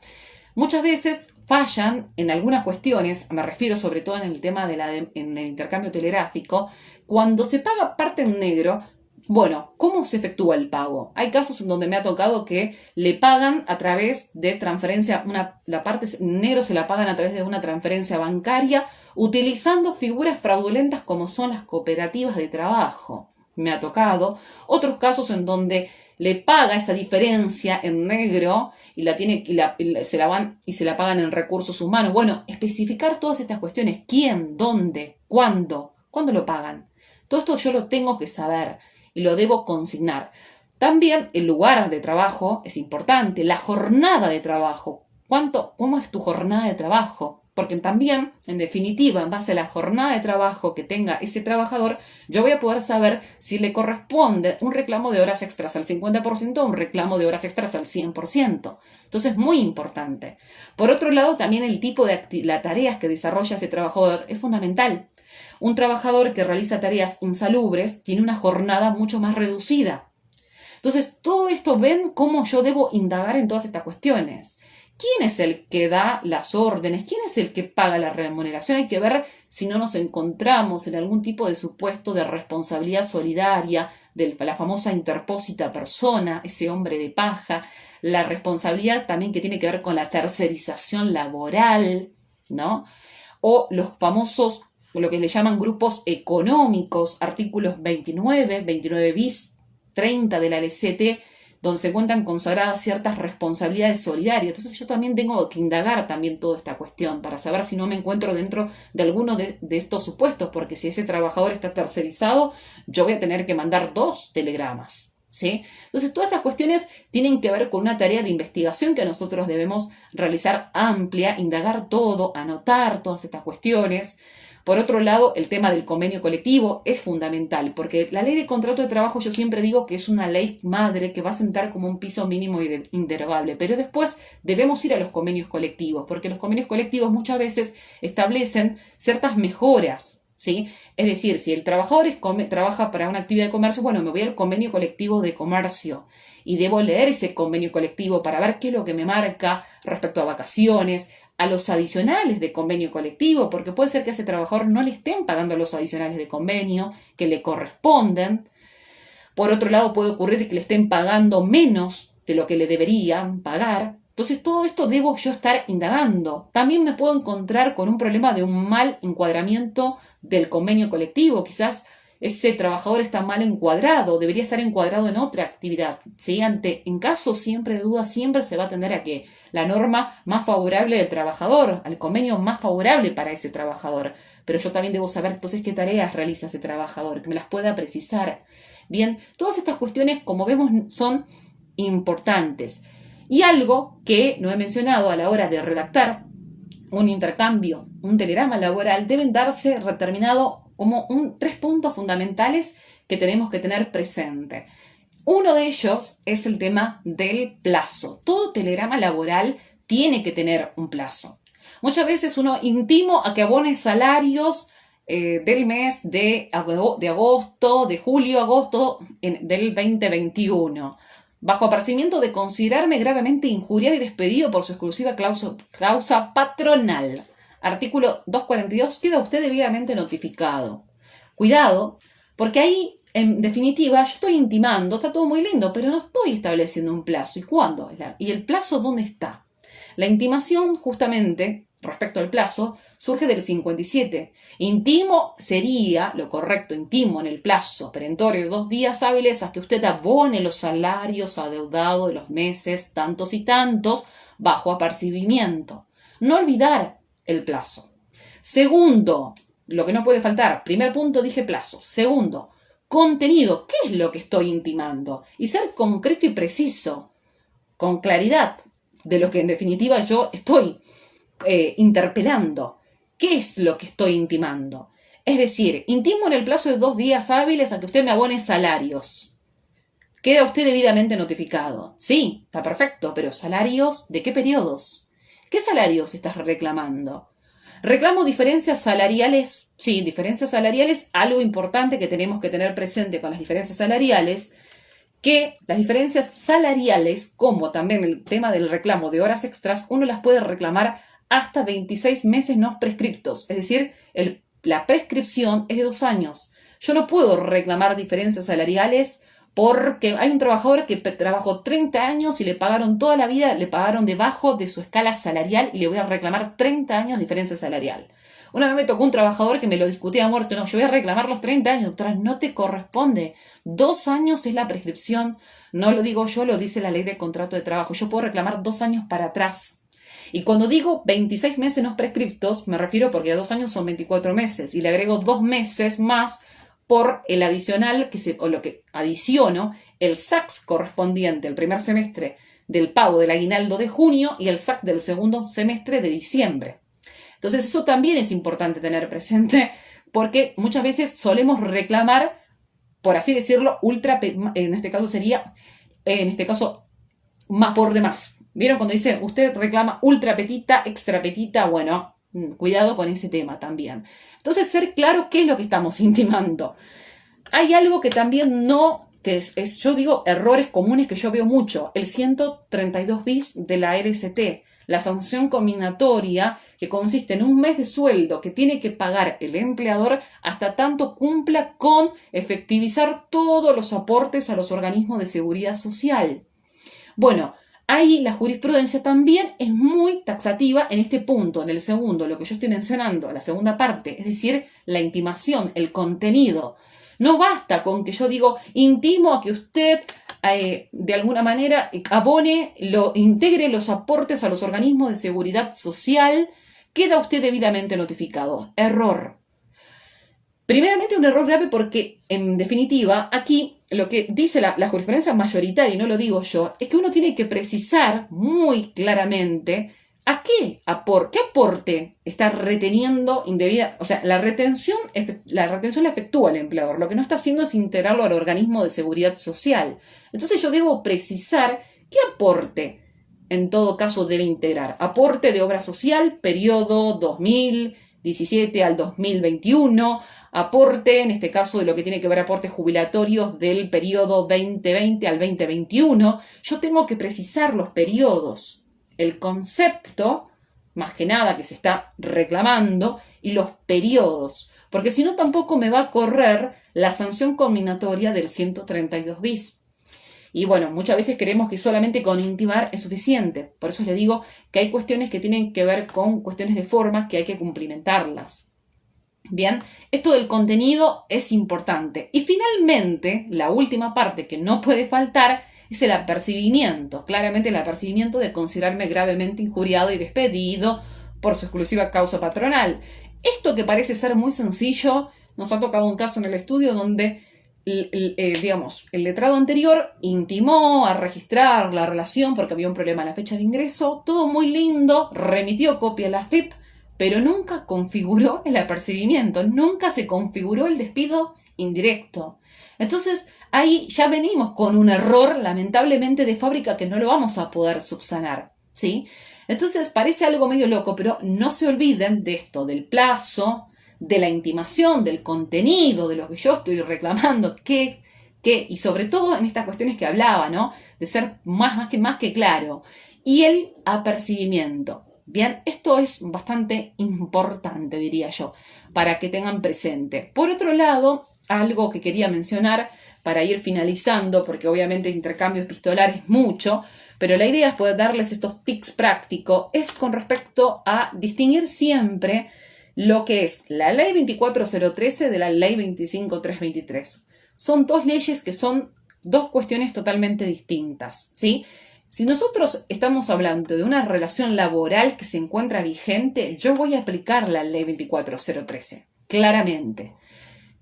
Muchas veces fallan en algunas cuestiones, me refiero sobre todo en el tema en el intercambio telegráfico, cuando se paga parte en negro. Bueno, ¿cómo se efectúa el pago? Hay casos en donde me ha tocado que le pagan a través de transferencia, la parte en negro se la pagan a través de una transferencia bancaria utilizando figuras fraudulentas como son las cooperativas de trabajo. Me ha tocado. Otros casos en donde le paga esa diferencia en negro y se la pagan en recursos humanos. Bueno, especificar todas estas cuestiones. ¿Quién? ¿Dónde? ¿Cuándo? ¿Cuándo lo pagan? Todo esto yo lo tengo que saber y lo debo consignar. También el lugar de trabajo es importante, la jornada de trabajo. ¿Cómo es tu jornada de trabajo? Porque también, en definitiva, en base a la jornada de trabajo que tenga ese trabajador, yo voy a poder saber si le corresponde un reclamo de horas extras al 50% o un reclamo de horas extras al 100%. Entonces, es muy importante. Por otro lado, también el tipo de las tareas que desarrolla ese trabajador es fundamental. Un trabajador que realiza tareas insalubres tiene una jornada mucho más reducida. Entonces, todo esto, ven cómo yo debo indagar en todas estas cuestiones. ¿Quién es el que da las órdenes? ¿Quién es el que paga la remuneración? Hay que ver si no nos encontramos en algún tipo de supuesto de responsabilidad solidaria, de la famosa interpósita persona, ese hombre de paja, la responsabilidad también que tiene que ver con la tercerización laboral, ¿no? O los famosos, lo que le llaman grupos económicos, artículos 29 bis, 30 de la LCT, donde se encuentran consagradas ciertas responsabilidades solidarias. Entonces yo también tengo que indagar también toda esta cuestión para saber si no me encuentro dentro de alguno de estos supuestos, porque si ese trabajador está tercerizado, yo voy a tener que mandar 2 telegramas, ¿sí? Entonces todas estas cuestiones tienen que ver con una tarea de investigación que nosotros debemos realizar amplia, indagar todo, anotar todas estas cuestiones. Por otro lado, el tema del convenio colectivo es fundamental, porque la ley de contrato de trabajo yo siempre digo que es una ley madre que va a sentar como un piso mínimo inderogable, pero después debemos ir a los convenios colectivos, porque los convenios colectivos muchas veces establecen ciertas mejoras, ¿sí? Es decir, si el trabajador trabaja para una actividad de comercio, bueno, me voy al convenio colectivo de comercio y debo leer ese convenio colectivo para ver qué es lo que me marca respecto a vacaciones, a los adicionales de convenio colectivo, porque puede ser que a ese trabajador no le estén pagando los adicionales de convenio que le corresponden. Por otro lado, puede ocurrir que le estén pagando menos de lo que le deberían pagar. Entonces todo esto debo yo estar indagando. También me puedo encontrar con un problema de un mal encuadramiento del convenio colectivo. Quizás ese trabajador está mal encuadrado, debería estar encuadrado en otra actividad. ¿Sí? En caso siempre de duda, siempre se va a atender a que la norma más favorable del trabajador, al convenio más favorable para ese trabajador. Pero yo también debo saber entonces qué tareas realiza ese trabajador, que me las pueda precisar. Bien, todas estas cuestiones, como vemos, son importantes. Y algo que no he mencionado a la hora de redactar un intercambio, un telegrama laboral, deben darse determinado como 3 puntos fundamentales que tenemos que tener presente. Uno de ellos es el tema del plazo. Todo telegrama laboral tiene que tener un plazo. Muchas veces uno intimo a que abone salarios del mes de agosto, de julio, agosto del 2021, bajo apercibimiento de considerarme gravemente injuriado y despedido por su exclusiva causa patronal. Artículo 242, queda usted debidamente notificado. Cuidado, porque ahí, en definitiva, yo estoy intimando, está todo muy lindo, pero no estoy estableciendo un plazo. ¿Y cuándo? ¿Y el plazo dónde está? La intimación, justamente, respecto al plazo, surge del 57. Intimo sería, lo correcto, intimo en el plazo perentorio de 2 días hábiles a que usted abone los salarios adeudados de los meses tantos y tantos bajo apercibimiento. No olvidar el plazo. Segundo, lo que no puede faltar, primer punto dije plazo. Segundo, contenido, ¿qué es lo que estoy intimando? Y ser concreto y preciso, con claridad de lo que en definitiva yo estoy interpelando. ¿Qué es lo que estoy intimando? Es decir, intimo en el plazo de 2 días hábiles a que usted me abone salarios. Queda usted debidamente notificado. Sí, está perfecto, pero ¿salarios de qué periodos? ¿Qué salarios estás reclamando? Reclamo diferencias salariales. Sí, diferencias salariales, algo importante que tenemos que tener presente con las diferencias salariales, que las diferencias salariales, como también el tema del reclamo de horas extras, uno las puede reclamar hasta 26 meses no prescriptos. Es decir, la prescripción es de 2 años. Yo no puedo reclamar diferencias salariales porque hay un trabajador que trabajó 30 años y le pagaron toda la vida, le pagaron debajo de su escala salarial y le voy a reclamar 30 años de diferencia salarial. Una vez me tocó un trabajador que me lo discutía a muerte. No, yo voy a reclamar los 30 años. Doctora, no te corresponde. 2 años es la prescripción. No lo digo yo, lo dice la ley de contrato de trabajo. Yo puedo reclamar 2 años para atrás. Y cuando digo 26 meses no prescriptos, me refiero porque a 2 años son 24 meses. Y le agrego 2 meses más por el adicional, o lo que adiciono, el SAC correspondiente al primer semestre del pago del aguinaldo de junio y el SAC del segundo semestre de diciembre. Entonces eso también es importante tener presente porque muchas veces solemos reclamar, por así decirlo, en este caso más por demás. ¿Vieron cuando dice usted reclama ultra petita, extra petita? Bueno, cuidado con ese tema también. Entonces, ser claro qué es lo que estamos intimando. Hay algo que también yo digo, errores comunes que yo veo mucho. El 132 bis de la RST, la sanción combinatoria, que consiste en un mes de sueldo que tiene que pagar el empleador hasta tanto cumpla con efectivizar todos los aportes a los organismos de seguridad social. Bueno, ahí la jurisprudencia también es muy taxativa en este punto, en el segundo, lo que yo estoy mencionando, la segunda parte, es decir, la intimación, el contenido. No basta con que yo digo, intimo a que usted de alguna manera integre los aportes a los organismos de seguridad social, queda usted debidamente notificado. Error. Primeramente un error grave porque, en definitiva, aquí lo que dice la jurisprudencia mayoritaria, y no lo digo yo, es que uno tiene que precisar muy claramente qué aporte está reteniendo indebida. O sea, la retención la efectúa el empleador. Lo que no está haciendo es integrarlo al organismo de seguridad social. Entonces yo debo precisar qué aporte, en todo caso, debe integrar. Aporte de obra social, periodo 2017 al 2021, aporte, en este caso, de lo que tiene que ver aportes jubilatorios del periodo 2020 al 2021. Yo tengo que precisar los periodos, el concepto, más que nada, que se está reclamando, y los periodos, porque si no tampoco me va a correr la sanción combinatoria del 132 bis. Y bueno, muchas veces creemos que solamente con intimar es suficiente. Por eso les digo que hay cuestiones que tienen que ver con cuestiones de forma que hay que cumplimentarlas. Bien, esto del contenido es importante. Y finalmente, la última parte que no puede faltar es el apercibimiento. Claramente el apercibimiento de considerarme gravemente injuriado y despedido por su exclusiva causa patronal. Esto que parece ser muy sencillo, nos ha tocado un caso en el estudio donde el letrado anterior intimó a registrar la relación porque había un problema en la fecha de ingreso, todo muy lindo, remitió copia a la FIP, pero nunca configuró el apercibimiento, nunca se configuró el despido indirecto. Entonces, ahí ya venimos con un error, lamentablemente, de fábrica que no lo vamos a poder subsanar, ¿sí? Entonces, parece algo medio loco, pero no se olviden de esto, del plazo, de la intimación, del contenido, de lo que yo estoy reclamando, y sobre todo en estas cuestiones que hablaba, ¿no? De ser más que claro. Y el apercibimiento. Bien, esto es bastante importante, diría yo, para que tengan presente. Por otro lado, algo que quería mencionar para ir finalizando, porque obviamente intercambio epistolar es mucho, pero la idea es poder darles estos tips prácticos, es con respecto a distinguir siempre lo que es la ley 24013 de la ley 25323. Son dos leyes que son dos cuestiones totalmente distintas, ¿sí? Si nosotros estamos hablando de una relación laboral que se encuentra vigente, yo voy a aplicar la ley 24013, claramente.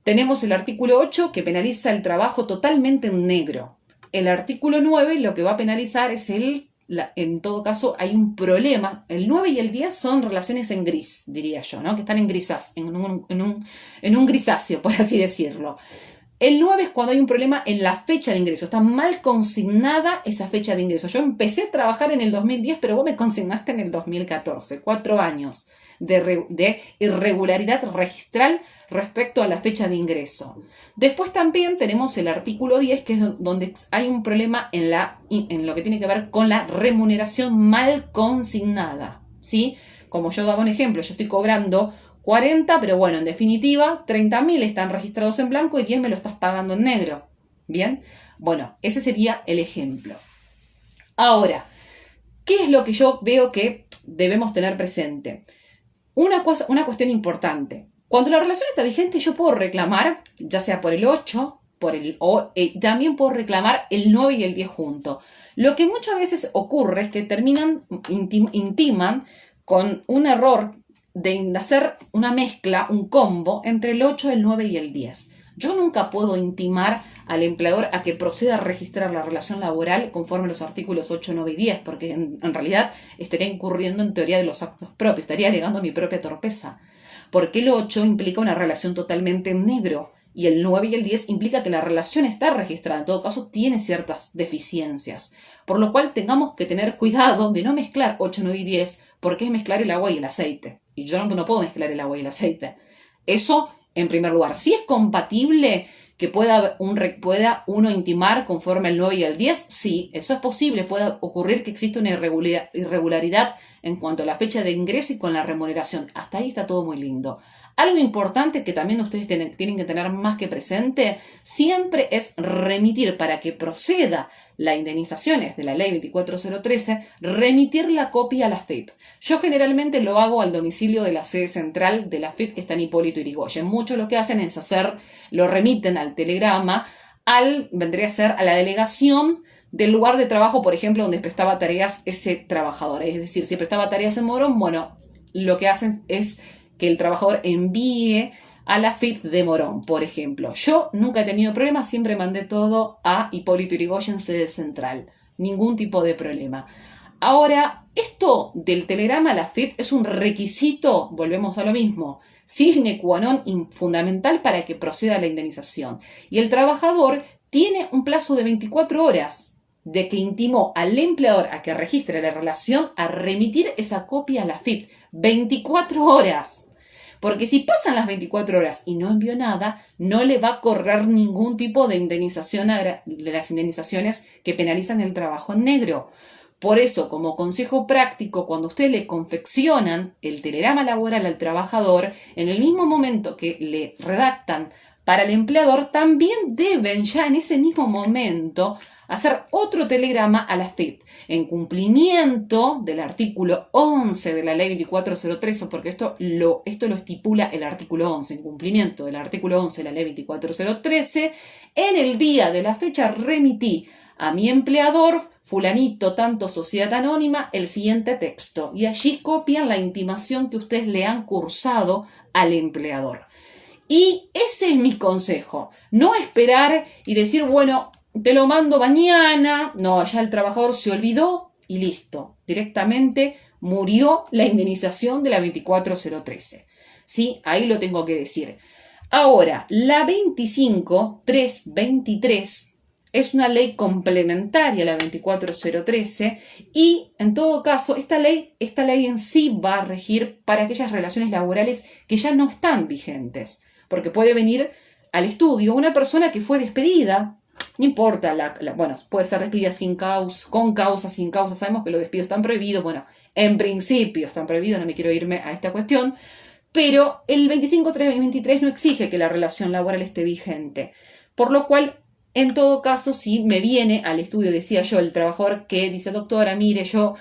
Tenemos el artículo 8 que penaliza el trabajo totalmente en negro. El artículo 9 lo que va a penalizar es en todo caso hay un problema. El 9 y el 10 son relaciones en gris, diría yo, ¿no? Que están en grisas, en un grisáceo, por así decirlo. El 9 es cuando hay un problema en la fecha de ingreso. Está mal consignada esa fecha de ingreso. Yo empecé a trabajar en el 2010, pero vos me consignaste en el 2014. 4 años de irregularidad registral respecto a la fecha de ingreso. Después también tenemos el artículo 10, que es donde hay un problema en lo que tiene que ver con la remuneración mal consignada, ¿sí? Como yo daba un ejemplo, yo estoy cobrando 40, pero bueno, en definitiva, 30.000 están registrados en blanco y 10 me lo estás pagando en negro. ¿Bien? Bueno, ese sería el ejemplo. Ahora, ¿qué es lo que yo veo que debemos tener presente? Una cuestión importante. Cuando la relación está vigente, yo puedo reclamar, ya sea por el 8, también puedo reclamar el 9 y el 10 juntos. Lo que muchas veces ocurre es que intiman con un error de hacer una mezcla, un combo entre el 8, el 9 y el 10. Yo nunca puedo intimar al empleador a que proceda a registrar la relación laboral conforme a los artículos 8, 9 y 10, porque en realidad estaría incurriendo en teoría de los actos propios, estaría alegando mi propia torpeza. Porque el 8 implica una relación totalmente en negro y el 9 y el 10 implica que la relación está registrada, en todo caso tiene ciertas deficiencias. Por lo cual tengamos que tener cuidado de no mezclar 8, 9 y 10, porque es mezclar el agua y el aceite. Y yo no puedo mezclar el agua y el aceite. Eso, en primer lugar. Si es compatible que pueda uno intimar conforme al 9 y al 10, sí, eso es posible. Puede ocurrir que exista una irregularidad en cuanto a la fecha de ingreso y con la remuneración. Hasta ahí está todo muy lindo. Algo importante que también ustedes tienen que tener más que presente siempre es remitir para que proceda las indemnizaciones de la ley 24013, remitir la copia a la FIP. Yo generalmente lo hago al domicilio de la sede central de la FIP que está en Hipólito Yrigoyen. Muchos lo que hacen es lo remiten al telegrama, vendría a ser a la delegación del lugar de trabajo, por ejemplo, donde prestaba tareas ese trabajador. Es decir, si prestaba tareas en Morón, bueno, lo que hacen es que el trabajador envíe a la FIP de Morón, por ejemplo. Yo nunca he tenido problemas, siempre mandé todo a Hipólito Yrigoyen, sede central. Ningún tipo de problema. Ahora, esto del telegrama a la FIP es un requisito, volvemos a lo mismo, sine qua non fundamental para que proceda la indemnización. Y el trabajador tiene un plazo de 24 horas de que intimó al empleador a que registre la relación a remitir esa copia a la FIP. 24 horas. Porque si pasan las 24 horas y no envió nada, no le va a correr ningún tipo de indemnización de las indemnizaciones que penalizan el trabajo en negro. Por eso, como consejo práctico, cuando ustedes le confeccionan el telegrama laboral al trabajador, en el mismo momento que le redactan para el empleador, también deben ya en ese mismo momento hacer otro telegrama a la AFIP en cumplimiento del artículo 11 de la ley 2403, porque esto lo estipula el artículo 11, en cumplimiento del artículo 11 de la ley 24013, en el día de la fecha remití a mi empleador, fulanito tanto sociedad anónima, el siguiente texto, y allí copian la intimación que ustedes le han cursado al empleador. Y ese es mi consejo, no esperar y decir, bueno, te lo mando mañana. No, ya el trabajador se olvidó y listo. Directamente murió la indemnización de la 24013. ¿Sí? Ahí lo tengo que decir. Ahora, la 25323 es una ley complementaria a la 24013 y, en todo caso, esta ley en sí va a regir para aquellas relaciones laborales que ya no están vigentes. Porque puede venir al estudio una persona que fue despedida. No importa, bueno, puede ser despedida sin causa, con causa, sin causa. Sabemos que los despidos están prohibidos. Bueno, en principio están prohibidos, no me quiero irme a esta cuestión. Pero el 25.323 no exige que la relación laboral esté vigente. Por lo cual, en todo caso, si me viene al estudio, decía yo, el trabajador que dice, doctora, mire, yo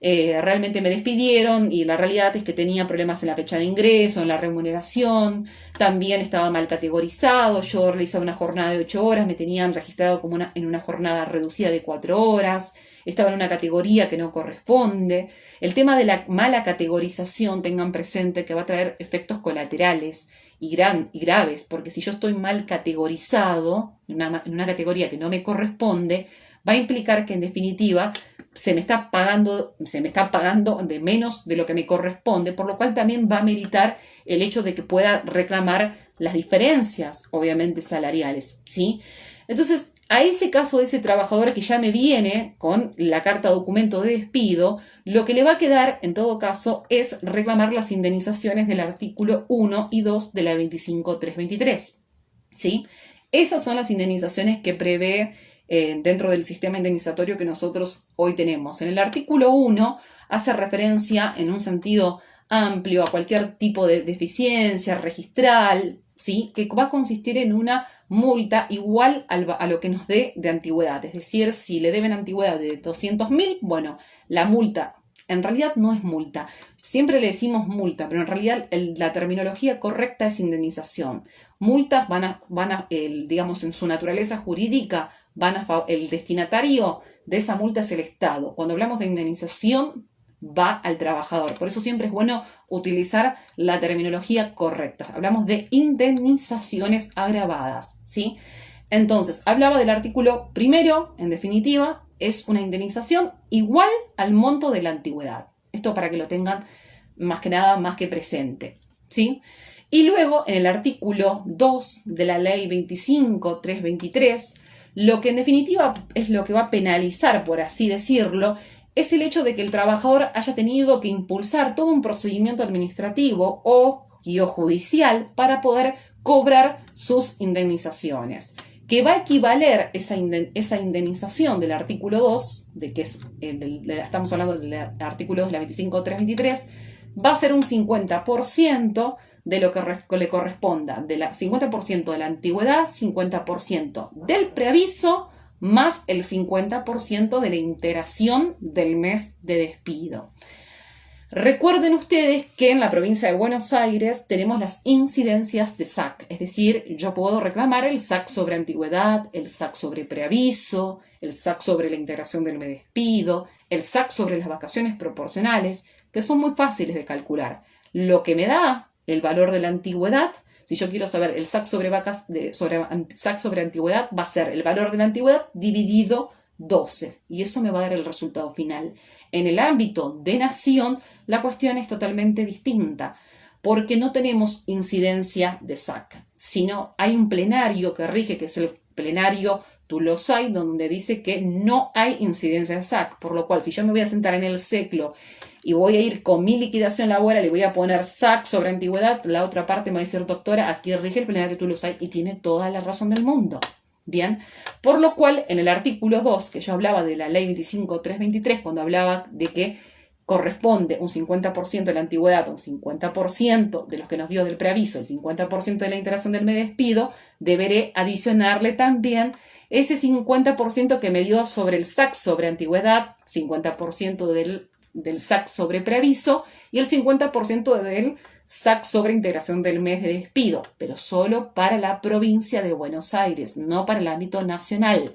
realmente me despidieron y la realidad es que tenía problemas en la fecha de ingreso, en la remuneración, también estaba mal categorizado, yo realizaba una jornada de 8 horas, me tenían registrado como en una jornada reducida de 4 horas, estaba en una categoría que no corresponde. El tema de la mala categorización, tengan presente que va a traer efectos colaterales y graves, porque si yo estoy mal categorizado en una categoría que no me corresponde, va a implicar que en definitiva se me está pagando de menos de lo que me corresponde, por lo cual también va a meritar el hecho de que pueda reclamar las diferencias, obviamente, salariales, ¿sí? Entonces, a ese caso de ese trabajador que ya me viene con la carta documento de despido, lo que le va a quedar, en todo caso, es reclamar las indemnizaciones del artículo 1 y 2 de la 25323, ¿sí? Esas son las indemnizaciones que prevé dentro del sistema indemnizatorio que nosotros hoy tenemos. En el artículo 1 hace referencia en un sentido amplio a cualquier tipo de deficiencia registral, ¿sí? Que va a consistir en una multa igual a lo que nos dé de antigüedad. Es decir, si le deben antigüedad de 200.000, bueno, la multa en realidad no es multa. Siempre le decimos multa, pero en realidad la terminología correcta es indemnización. Multas digamos, en su naturaleza jurídica, el destinatario de esa multa es el Estado. Cuando hablamos de indemnización, va al trabajador. Por eso siempre es bueno utilizar la terminología correcta. Hablamos de indemnizaciones agravadas, ¿sí? Entonces, hablaba del artículo primero, en definitiva, es una indemnización igual al monto de la antigüedad. Esto para que lo tengan más que nada, más que presente, ¿sí? Y luego, en el artículo 2 de la ley 25.323, lo que en definitiva es lo que va a penalizar, por así decirlo, es el hecho de que el trabajador haya tenido que impulsar todo un procedimiento administrativo o judicial para poder cobrar sus indemnizaciones, que va a equivaler esa indemnización del artículo 2, estamos hablando del artículo 2 de la 25.323, va a ser un 50% de lo que le corresponda, 50% de la antigüedad, 50% del preaviso, más el 50% de la integración del mes de despido. Recuerden ustedes que en la provincia de Buenos Aires tenemos las incidencias de SAC, es decir, yo puedo reclamar el SAC sobre antigüedad, el SAC sobre preaviso, el SAC sobre la integración del mes de despido, el SAC sobre las vacaciones proporcionales, que son muy fáciles de calcular. Lo que me da el valor de la antigüedad, si yo quiero saber el SAC sobre antigüedad, va a ser el valor de la antigüedad dividido 12, y eso me va a dar el resultado final. En el ámbito de nación, la cuestión es totalmente distinta, porque no tenemos incidencia de SAC, sino hay un plenario que rige, que es el plenario Tulosay, donde dice que no hay incidencia de SAC, por lo cual si yo me voy a sentar en el SECLO y voy a ir con mi liquidación laboral y voy a poner SAC sobre antigüedad, la otra parte me va a decir, doctora, aquí rige el plenario Tulosay, y tiene toda la razón del mundo. Bien, por lo cual en el artículo 2, que yo hablaba de la ley 25.323, cuando hablaba de que corresponde un 50% de la antigüedad, un 50% de los que nos dio del preaviso, el 50% de la integración del me despido, deberé adicionarle también ese 50% que me dio sobre el SAC sobre antigüedad, 50% del SAC sobre preaviso y el 50% del SAC sobre integración del mes de despido, pero solo para la provincia de Buenos Aires, no para el ámbito nacional.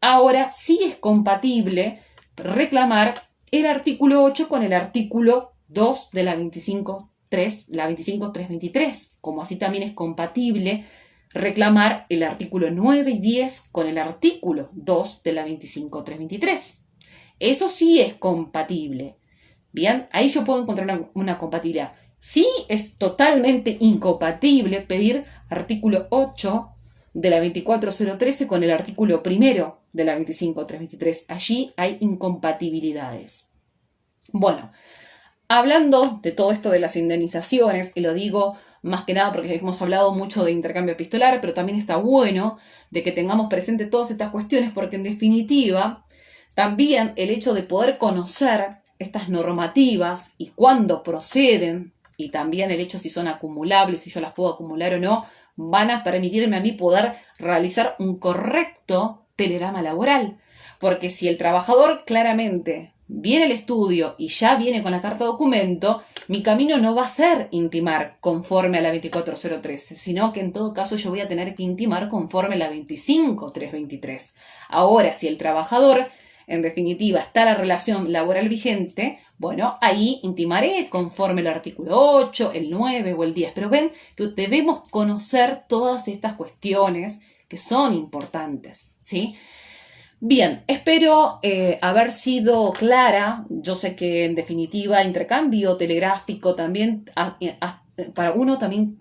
Ahora sí es compatible reclamar el artículo 8 con el artículo 2 de la 25323, como así también es compatible reclamar el artículo 9 y 10 con el artículo 2 de la 25323. Eso sí es compatible. Bien, ahí yo puedo encontrar una compatibilidad. Sí es totalmente incompatible pedir artículo 8 de la 24013 con el artículo primero de la 25323. Allí hay incompatibilidades. Bueno, hablando de todo esto de las indemnizaciones, y lo digo más que nada porque hemos hablado mucho de intercambio epistolar, pero también está bueno de que tengamos presente todas estas cuestiones porque en definitiva también el hecho de poder conocer estas normativas y cuándo proceden y también el hecho si son acumulables, si yo las puedo acumular o no, van a permitirme a mí poder realizar un correcto telegrama laboral. Porque si el trabajador claramente viene al estudio y ya viene con la carta documento, mi camino no va a ser intimar conforme a la 24013, sino que en todo caso yo voy a tener que intimar conforme a la 25323. Ahora, si el trabajador, en definitiva, está la relación laboral vigente, bueno, ahí intimaré conforme el artículo 8, el 9 o el 10. Pero ven que debemos conocer todas estas cuestiones que son importantes, ¿sí? Bien, espero haber sido clara. Yo sé que en definitiva intercambio telegráfico también, para uno también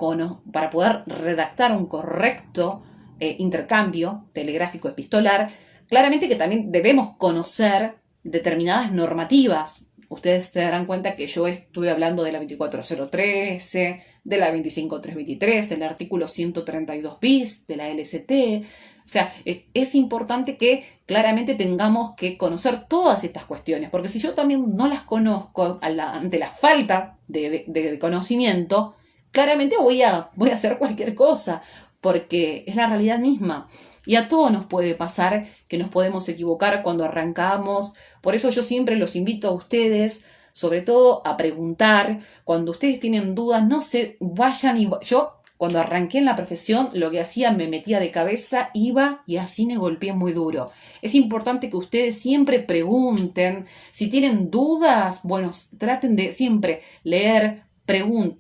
para poder redactar un correcto intercambio telegráfico epistolar, claramente que también debemos conocer determinadas normativas. Ustedes se darán cuenta que yo estuve hablando de la 24013, de la 25323, del artículo 132 bis, de la LST. O sea, es importante que claramente tengamos que conocer todas estas cuestiones, porque si yo también no las conozco ante la falta de conocimiento, claramente voy a hacer cualquier cosa, porque es la realidad misma. Y a todos nos puede pasar que nos podemos equivocar cuando arrancamos. Por eso yo siempre los invito a ustedes, sobre todo a preguntar. Cuando ustedes tienen dudas, no se vayan y yo, cuando arranqué en la profesión, lo que hacía, me metía de cabeza, iba y así me golpeé muy duro. Es importante que ustedes siempre pregunten. Si tienen dudas, bueno, traten de siempre leer, preguntar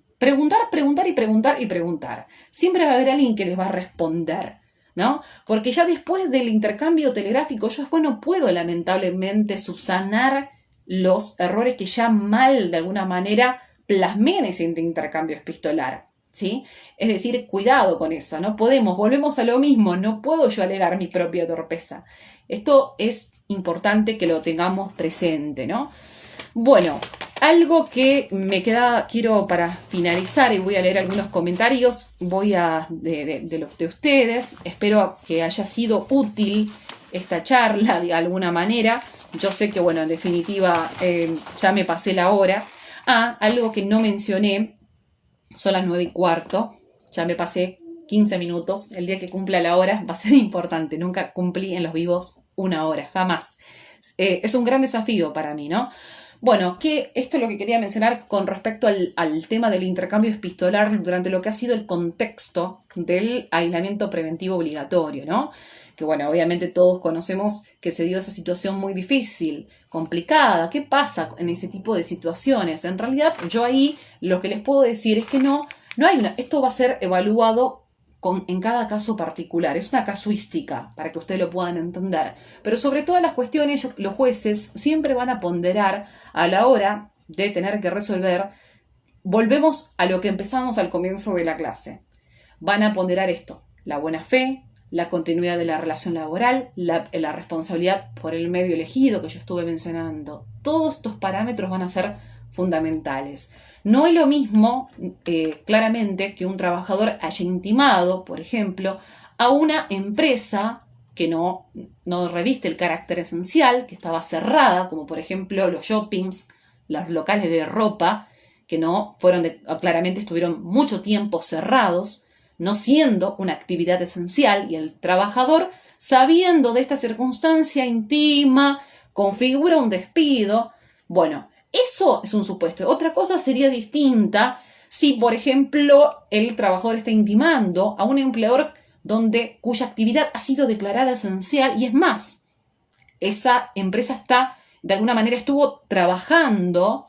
y preguntar y preguntar. Siempre va a haber alguien que les va a responder, ¿no? Porque ya después del intercambio telegráfico, yo después no puedo lamentablemente subsanar los errores que ya mal, de alguna manera, plasmé en ese intercambio epistolar, ¿sí? Es decir, cuidado con eso, no podemos, volvemos a lo mismo, no puedo yo alegar mi propia torpeza. Esto es importante que lo tengamos presente, ¿no? Bueno, algo que me queda, quiero para finalizar, y voy a leer algunos comentarios, de los de ustedes. Espero que haya sido útil esta charla de alguna manera. Yo sé que, bueno, en definitiva, ya me pasé la hora. Algo que no mencioné, son las 9:15, ya me pasé 15 minutos. El día que cumpla la hora va a ser importante. Nunca cumplí en los vivos una hora, jamás. Es un gran desafío para mí, ¿no? Bueno, que esto es lo que quería mencionar con respecto al tema del intercambio epistolar durante lo que ha sido el contexto del aislamiento preventivo obligatorio, ¿no? Que bueno, obviamente todos conocemos que se dio esa situación muy difícil, complicada. ¿Qué pasa en ese tipo de situaciones? En realidad, yo ahí lo que les puedo decir es que no hay esto va a ser evaluado en cada caso particular. Es una casuística para que ustedes lo puedan entender. Pero sobre todas las cuestiones, los jueces siempre van a ponderar a la hora de tener que resolver. Volvemos a lo que empezamos al comienzo de la clase. Van a ponderar esto: la buena fe, la continuidad de la relación laboral, la responsabilidad por el medio elegido que yo estuve mencionando. Todos estos parámetros van a ser fundamentales. No es lo mismo, claramente, que un trabajador haya intimado, por ejemplo, a una empresa que no reviste el carácter esencial, que estaba cerrada, como por ejemplo los shoppings, los locales de ropa, que no fueron, claramente estuvieron mucho tiempo cerrados, no siendo una actividad esencial, y el trabajador, sabiendo de esta circunstancia intima, configura un despido. Bueno, eso es un supuesto. Otra cosa sería distinta si, por ejemplo, el trabajador está intimando a un empleador cuya actividad ha sido declarada esencial, y es más, esa empresa de alguna manera estuvo trabajando,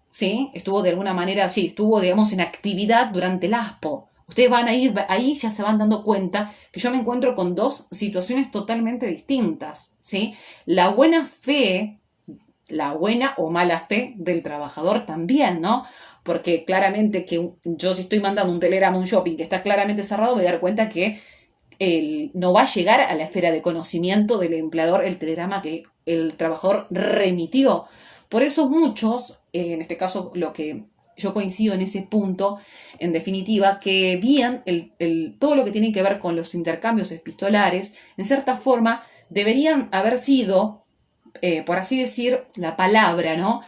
¿sí? Estuvo de alguna manera, sí, estuvo, digamos, en actividad durante el ASPO. Ustedes van a ir, ahí ya se van dando cuenta que yo me encuentro con dos situaciones totalmente distintas, ¿sí? La buena o mala fe del trabajador también, ¿no? Porque claramente que yo, si estoy mandando un telegrama a un shopping que está claramente cerrado, me voy a dar cuenta que no va a llegar a la esfera de conocimiento del empleador el telegrama que el trabajador remitió. Por eso muchos, en este caso lo que yo coincido en ese punto, en definitiva, que bien todo lo que tiene que ver con los intercambios epistolares, en cierta forma, deberían haber sido, por así decir, la palabra, ¿no?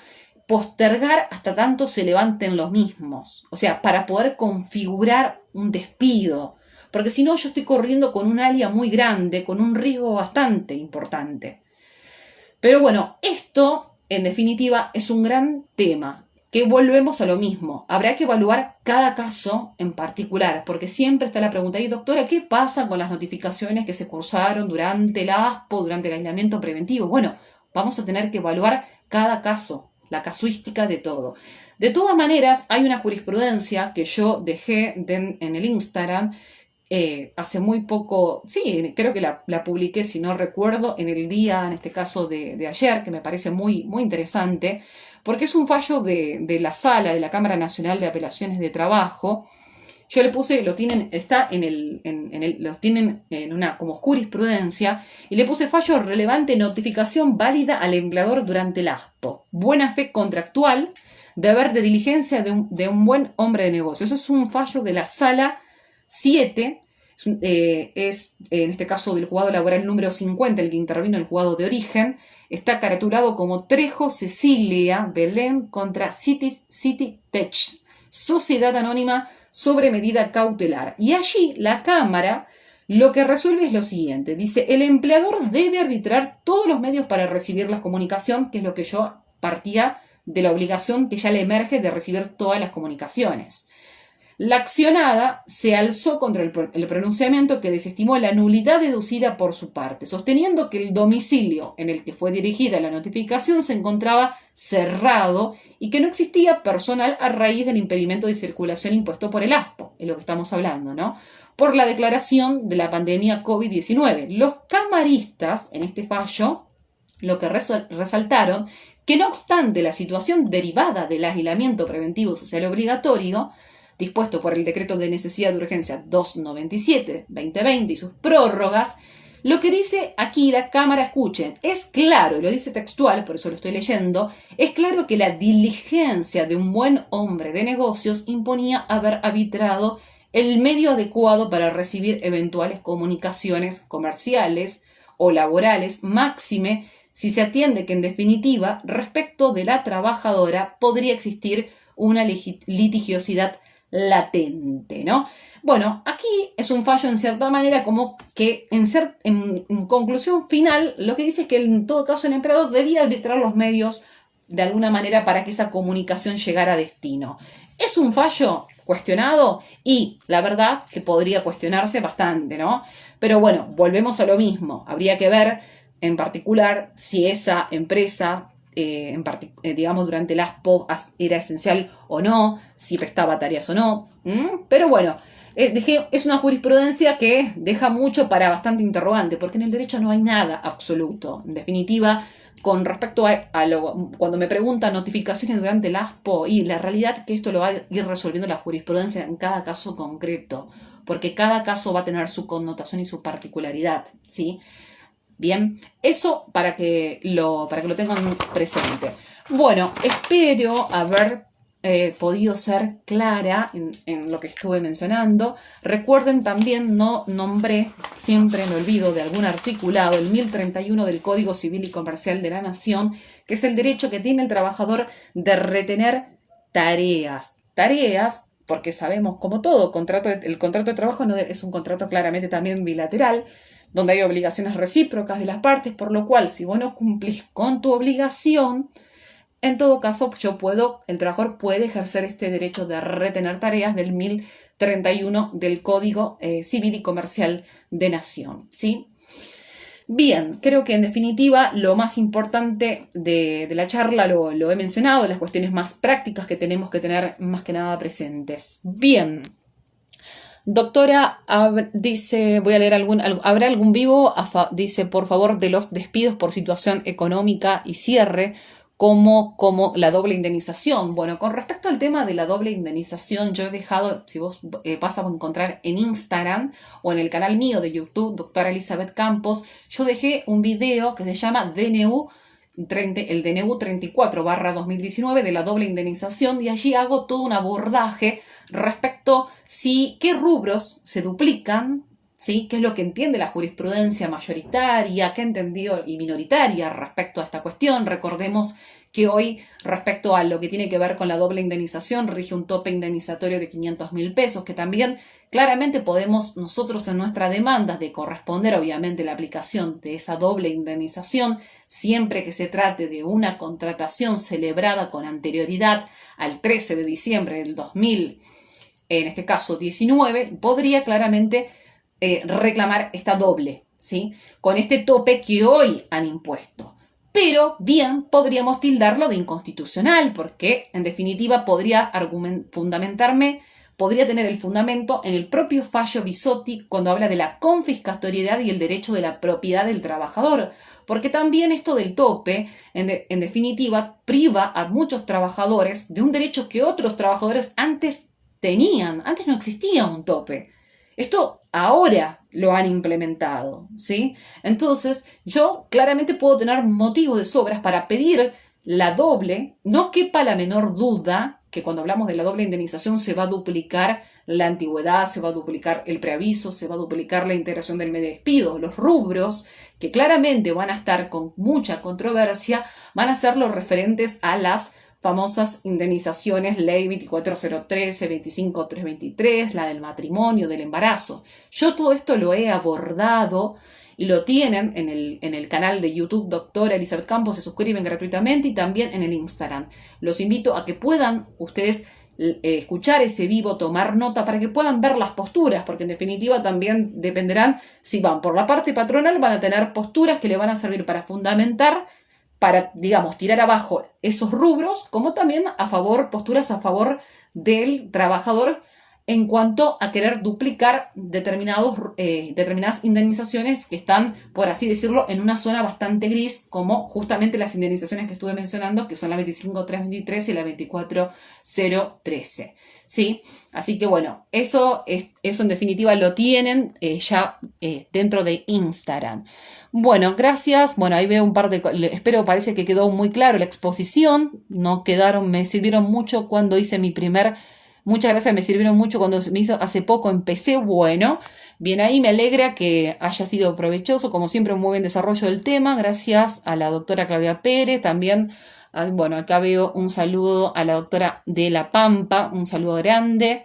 Postergar hasta tanto se levanten los mismos. O sea, para poder configurar un despido. Porque si no, yo estoy corriendo con un alia muy grande, con un riesgo bastante importante. Pero bueno, esto, en definitiva, es un gran tema, que volvemos a lo mismo. Habrá que evaluar cada caso en particular, porque siempre está la pregunta, y doctora, ¿qué pasa con las notificaciones que se cursaron durante el ASPO, durante el aislamiento preventivo? Bueno, vamos a tener que evaluar cada caso, la casuística de todo. De todas maneras, hay una jurisprudencia que yo dejé en el Instagram hace muy poco, sí, creo que la publiqué, si no recuerdo, en el día, en este caso de ayer, que me parece muy, muy interesante, porque es un fallo de la Sala de la Cámara Nacional de Apelaciones de Trabajo. Yo le puse, lo tienen en una como jurisprudencia, y le puse fallo relevante, notificación válida al empleador durante el ASPO. Buena fe contractual, deber de diligencia de un buen hombre de negocio. Eso es un fallo de la Sala 7, es en este caso del juzgado laboral número 50, el que intervino el juzgado de origen. Está caratulado como Trejo Cecilia Belén contra City Tech, sociedad anónima sobre medida cautelar. Y allí la Cámara lo que resuelve es lo siguiente. Dice, el empleador debe arbitrar todos los medios para recibir la comunicación, que es lo que yo partía de la obligación que ya le emerge de recibir todas las comunicaciones. La accionada se alzó contra el pronunciamiento que desestimó la nulidad deducida por su parte, sosteniendo que el domicilio en el que fue dirigida la notificación se encontraba cerrado y que no existía personal a raíz del impedimento de circulación impuesto por el ASPO, es lo que estamos hablando, ¿no? Por la declaración de la pandemia COVID-19. Los camaristas, en este fallo, lo que resaltaron, que no obstante la situación derivada del aislamiento preventivo social obligatorio, dispuesto por el Decreto de Necesidad de Urgencia 297-2020 y sus prórrogas, lo que dice aquí la Cámara, escuchen, es claro, y lo dice textual, por eso lo estoy leyendo, es claro que la diligencia de un buen hombre de negocios imponía haber arbitrado el medio adecuado para recibir eventuales comunicaciones comerciales o laborales, máxime si se atiende que en definitiva, respecto de la trabajadora, podría existir una litigiosidad latente, ¿no? Bueno, aquí es un fallo en cierta manera como que en conclusión final lo que dice es que en todo caso el empleador debía arbitrar los medios de alguna manera para que esa comunicación llegara a destino. Es un fallo cuestionado y la verdad que podría cuestionarse bastante, ¿no? Pero bueno, volvemos a lo mismo. Habría que ver en particular si esa empresa digamos, durante el ASPO era esencial o no, si prestaba tareas o no. Pero bueno, es una jurisprudencia que deja mucho para bastante interrogante, porque en el derecho no hay nada absoluto. En definitiva, con respecto cuando me preguntan notificaciones durante el ASPO, y la realidad es que esto lo va a ir resolviendo la jurisprudencia en cada caso concreto, porque cada caso va a tener su connotación y su particularidad, ¿sí? Bien, eso para que lo tengan presente. Bueno, espero haber podido ser clara en lo que estuve mencionando. Recuerden también, no nombré, siempre me olvido de algún articulado, el 1031 del Código Civil y Comercial de la Nación, que es el derecho que tiene el trabajador de retener tareas. Tareas, porque sabemos, como todo, el contrato de trabajo no es un contrato claramente también bilateral, donde hay obligaciones recíprocas de las partes, por lo cual, si vos no cumplís con tu obligación, en todo caso, el trabajador puede ejercer este derecho de retener tareas del 1031 del Código Civil y Comercial de Nación, ¿sí? Bien, creo que en definitiva lo más importante de la charla lo he mencionado, las cuestiones más prácticas que tenemos que tener más que nada presentes. Bien. Doctora, dice, voy a leer ¿habrá algún vivo? Dice, por favor, de los despidos por situación económica y cierre, como la doble indemnización. Bueno, con respecto al tema de la doble indemnización, yo he dejado, si vos vas a encontrar en Instagram o en el canal mío de YouTube, doctora Elizabeth Campos, yo dejé un video que se llama DNU, el DNU 34/2019 de la doble indemnización, y allí hago todo un abordaje respecto qué rubros se duplican, ¿sí? Qué es lo que entiende la jurisprudencia mayoritaria, qué ha entendido y minoritaria respecto a esta cuestión. Recordemos que hoy, respecto a lo que tiene que ver con la doble indemnización, rige un tope indemnizatorio de 500.000 pesos, que también claramente podemos nosotros en nuestra demanda de corresponder, obviamente, la aplicación de esa doble indemnización, siempre que se trate de una contratación celebrada con anterioridad al 13 de diciembre del 2000, en este caso 19, podría claramente reclamar esta doble, ¿sí? Con este tope que hoy han impuesto. Pero bien podríamos tildarlo de inconstitucional, porque en definitiva podría tener el fundamento en el propio fallo Bisotti cuando habla de la confiscatoriedad y el derecho de la propiedad del trabajador, porque también esto del tope, en definitiva, priva a muchos trabajadores de un derecho que otros trabajadores antes tenían. Antes no existía un tope. Esto ahora lo han implementado, ¿sí? Entonces, yo claramente puedo tener motivo de sobras para pedir la doble. No quepa la menor duda que cuando hablamos de la doble indemnización se va a duplicar la antigüedad, se va a duplicar el preaviso, se va a duplicar la integración del medio despido. Los rubros que claramente van a estar con mucha controversia van a ser los referentes a las famosas indemnizaciones, ley 24013, 25323, la del matrimonio, del embarazo. Yo todo esto lo he abordado y lo tienen en el canal de YouTube doctora Elizabeth Campos, se suscriben gratuitamente, y también en el Instagram. Los invito a que puedan ustedes escuchar ese vivo, tomar nota para que puedan ver las posturas, porque en definitiva también dependerán, si van por la parte patronal, van a tener posturas que le van a servir para fundamentar, para, digamos, tirar abajo esos rubros, como también posturas a favor del trabajador en cuanto a querer duplicar determinadas indemnizaciones que están, por así decirlo, en una zona bastante gris, como justamente las indemnizaciones que estuve mencionando, que son la 25323 y la 24013. ¿Sí? Así que bueno, eso en definitiva lo tienen ya dentro de Instagram. Bueno, gracias. Bueno, ahí veo un par de... parece que quedó muy claro la exposición. Me sirvieron mucho cuando hice Muchas gracias, me sirvieron mucho cuando me hizo hace poco, empecé. Bueno, bien, ahí me alegra que haya sido provechoso. Como siempre, un muy buen desarrollo del tema. Gracias a la doctora Claudia Pérez. También, bueno, acá veo un saludo a la doctora de La Pampa. Un saludo grande.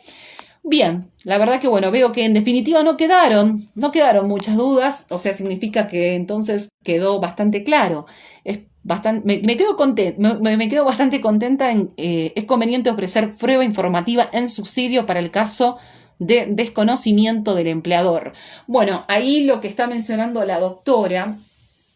Bien, la verdad que bueno, veo que en definitiva no quedaron muchas dudas, o sea, significa que entonces quedó bastante claro. Me quedo bastante contenta. Es conveniente ofrecer prueba informativa en subsidio para el caso de desconocimiento del empleador. Bueno, ahí lo que está mencionando la doctora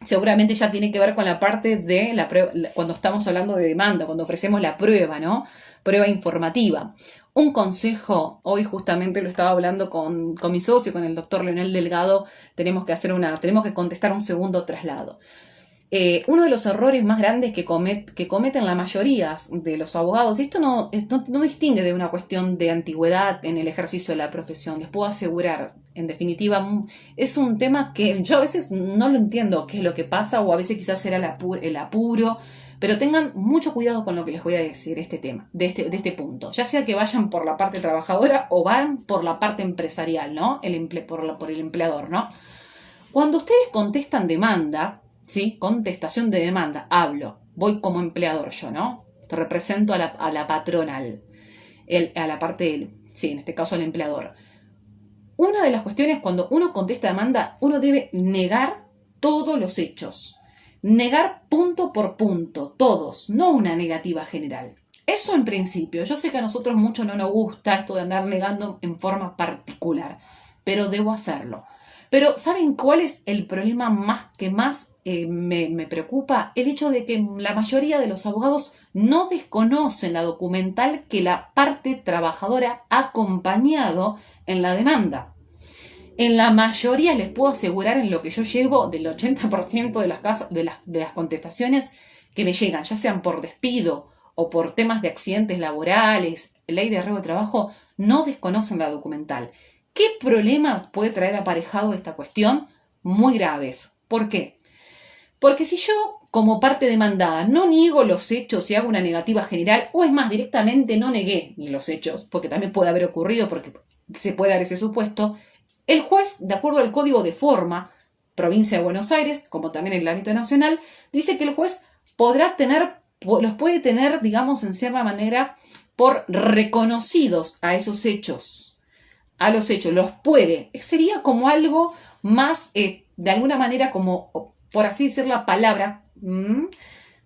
seguramente ya tiene que ver con la parte de la prueba, cuando estamos hablando de demanda, cuando ofrecemos la prueba, ¿no? Prueba informativa. Un consejo, hoy justamente lo estaba hablando con mi socio, con el doctor Leonel Delgado, tenemos que contestar un segundo traslado. Uno de los errores más grandes que cometen la mayoría de los abogados, y esto no distingue de una cuestión de antigüedad en el ejercicio de la profesión, les puedo asegurar, en definitiva, es un tema que yo a veces no lo entiendo qué es lo que pasa, o a veces quizás era el apuro, Pero tengan mucho cuidado con lo que les voy a decir este tema, de este punto. Ya sea que vayan por la parte trabajadora o van por la parte empresarial, ¿no? Por el empleador, ¿no? Cuando ustedes contestan demanda, ¿sí? Contestación de demanda, voy como empleador yo, ¿no? Te represento a la patronal, a la parte sí, en este caso al empleador. Una de las cuestiones, cuando uno contesta demanda, uno debe negar todos los hechos. Negar punto por punto, todos, no una negativa general. Eso en principio. Yo sé que a nosotros mucho no nos gusta esto de andar negando en forma particular, pero debo hacerlo. Pero ¿saben cuál es el problema que más me preocupa? El hecho de que la mayoría de los abogados no desconocen la documental que la parte trabajadora ha acompañado en la demanda. En la mayoría, les puedo asegurar, en lo que yo llevo, del 80% de las contestaciones que me llegan, ya sean por despido o por temas de accidentes laborales, ley de riesgo de trabajo, no desconocen la documental. ¿Qué problemas puede traer aparejado esta cuestión? Muy graves. ¿Por qué? Porque si yo, como parte demandada, no niego los hechos y hago una negativa general, o es más, directamente no negué ni los hechos, porque también puede haber ocurrido, porque se puede dar ese supuesto, el juez, de acuerdo al Código de Forma, Provincia de Buenos Aires, como también en el ámbito nacional, dice que el juez los puede tener, digamos, en cierta manera, por reconocidos a esos hechos. A los hechos, los puede. Sería como algo más, de alguna manera, como, por así decir la palabra,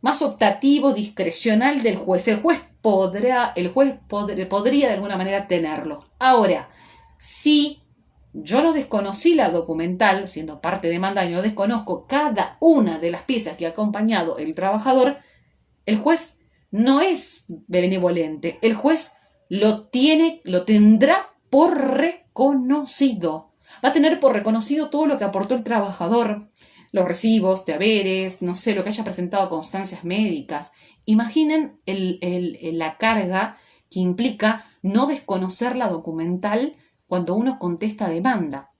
más optativo, discrecional del juez. El juez podría de alguna manera tenerlo. Ahora, si yo no desconocí la documental, siendo parte demanda, yo desconozco cada una de las piezas que ha acompañado el trabajador, el juez no es benevolente. El juez lo tendrá por reconocido. Va a tener por reconocido todo lo que aportó el trabajador, los recibos de haberes, no sé, lo que haya presentado constancias médicas. Imaginen la carga que implica no desconocer la documental cuando uno contesta demanda.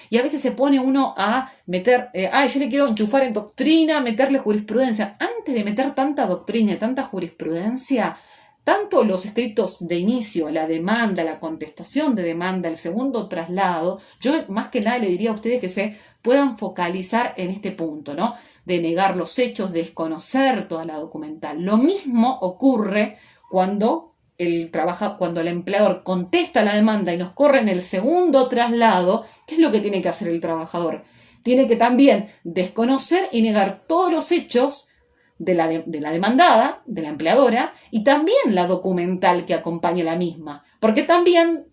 Y a veces se pone uno a meter, yo le quiero enchufar en doctrina, meterle jurisprudencia. Antes de meter tanta doctrina y tanta jurisprudencia, tanto los escritos de inicio, la demanda, la contestación de demanda, el segundo traslado, yo más que nada le diría a ustedes que se puedan focalizar en este punto, ¿no? De negar los hechos, de desconocer toda la documental. Lo mismo ocurre cuando cuando el empleador contesta la demanda y nos corre en el segundo traslado. ¿Qué es lo que tiene que hacer el trabajador? Tiene que también desconocer y negar todos los hechos de la demandada, de la empleadora, y también la documental que acompaña la misma. Porque también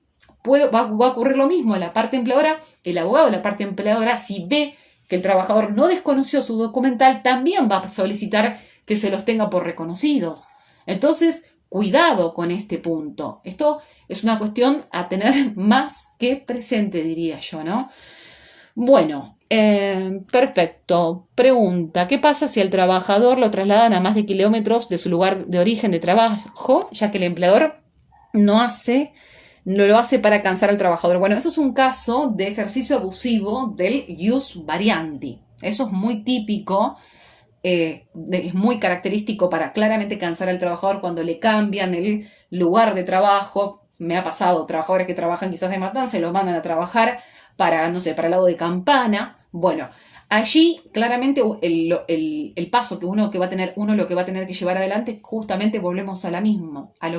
va a ocurrir lo mismo en la parte empleadora. El abogado de la parte empleadora, si ve que el trabajador no desconoció su documental, también va a solicitar que se los tenga por reconocidos. Entonces, cuidado con este punto. Esto es una cuestión a tener más que presente, diría yo, ¿no? Bueno, perfecto. Pregunta, ¿qué pasa si al trabajador lo trasladan a más de kilómetros de su lugar de origen de trabajo, ya que el empleador no lo hace para cansar al trabajador? Bueno, eso es un caso de ejercicio abusivo del ius variandi. Eso es muy típico. Es muy característico para claramente cansar al trabajador cuando le cambian el lugar de trabajo. Me ha pasado, trabajadores que trabajan quizás de Matanza y los mandan a trabajar para, no sé, para el lado de Campana. Bueno, allí claramente el paso que uno lo que va a tener que llevar adelante, justamente volvemos a lo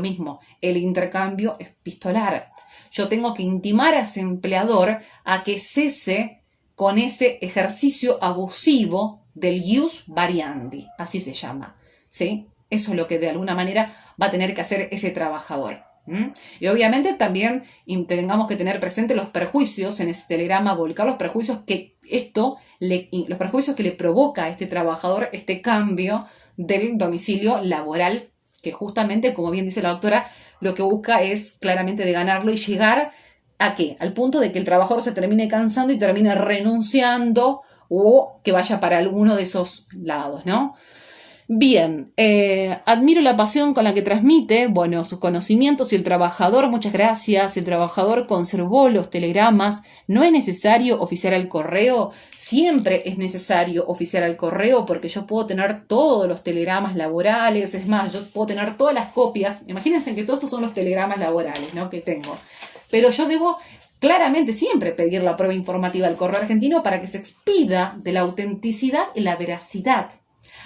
mismo, el intercambio epistolar. Yo tengo que intimar a ese empleador a que cese con ese ejercicio abusivo del ius variandi, así se llama, ¿sí? Eso es lo que de alguna manera va a tener que hacer ese trabajador. Y obviamente también tengamos que tener presente los perjuicios en ese telegrama, volcar los perjuicios que le provoca a este trabajador este cambio del domicilio laboral, que justamente, como bien dice la doctora, lo que busca es claramente de ganarlo y llegar ¿a qué? Al punto de que el trabajador se termine cansando y termine renunciando o que vaya para alguno de esos lados, ¿no? Bien, admiro la pasión con la que transmite, bueno, sus conocimientos. Si el trabajador, muchas gracias, si el trabajador conservó los telegramas, ¿no es necesario oficiar al correo? Siempre es necesario oficiar al correo porque yo puedo tener todos los telegramas laborales, es más, yo puedo tener todas las copias. Imagínense que todos estos son los telegramas laborales, ¿no?, que tengo. Pero yo debo claramente siempre pedir la prueba informativa al correo argentino para que se expida de la autenticidad y la veracidad.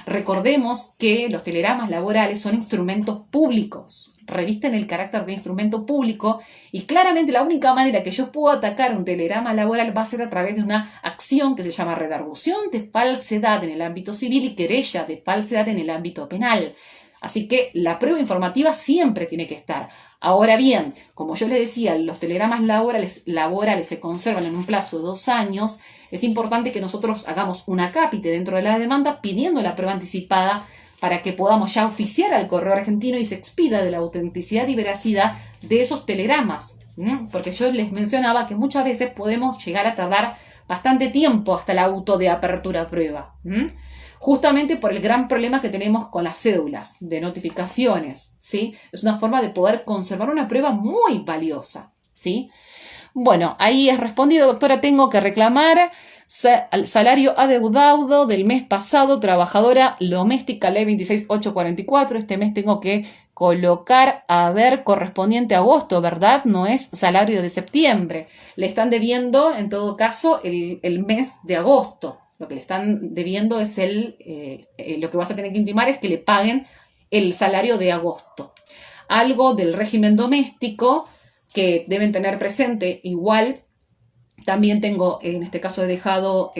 Recordemos que los telegramas laborales son instrumentos públicos, revisten el carácter de instrumento público y claramente la única manera que yo puedo atacar un telegrama laboral va a ser a través de una acción que se llama redargución de falsedad en el ámbito civil y querella de falsedad en el ámbito penal. Así que la prueba informativa siempre tiene que estar. Ahora bien, como yo les decía, los telegramas laborales se conservan en un plazo de 2 años. Es importante que nosotros hagamos un acápite dentro de la demanda pidiendo la prueba anticipada para que podamos ya oficiar al correo argentino y se expida de la autenticidad y veracidad de esos telegramas. Porque yo les mencionaba que muchas veces podemos llegar a tardar bastante tiempo hasta el auto de apertura a prueba. Justamente por el gran problema que tenemos con las cédulas de notificaciones, ¿sí? Es una forma de poder conservar una prueba muy valiosa, ¿sí? Bueno, ahí es respondido, doctora, tengo que reclamar salario adeudado del mes pasado, trabajadora doméstica, ley 26844, este mes tengo que colocar correspondiente a agosto, ¿verdad? No es salario de septiembre. Le están debiendo, en todo caso, el mes de agosto. Lo que le están debiendo es lo que vas a tener que intimar es que le paguen el salario de agosto. Algo del régimen doméstico que deben tener presente igual. También tengo, en este caso he dejado,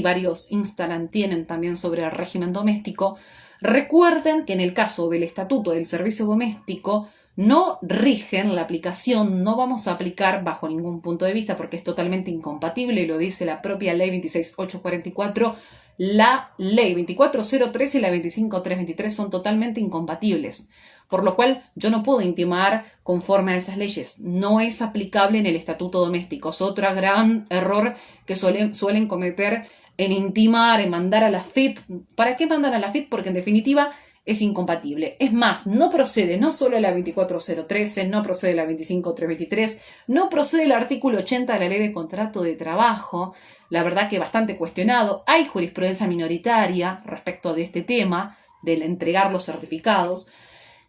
varios Instagram tienen también sobre el régimen doméstico. Recuerden que en el caso del Estatuto del Servicio Doméstico no rigen la aplicación, no vamos a aplicar bajo ningún punto de vista porque es totalmente incompatible, lo dice la propia ley 26844, la ley 24013 y la 25323 son totalmente incompatibles, por lo cual yo no puedo intimar conforme a esas leyes, no es aplicable en el estatuto doméstico. Es otro gran error que suelen cometer en intimar, en mandar a la FIP. ¿Para qué mandan a la FIP? Porque en definitiva es incompatible. Es más, no procede no solo la 24013, no procede la 25323, no procede el artículo 80 de la Ley de Contrato de Trabajo, la verdad que bastante cuestionado. Hay jurisprudencia minoritaria respecto de este tema, del entregar los certificados.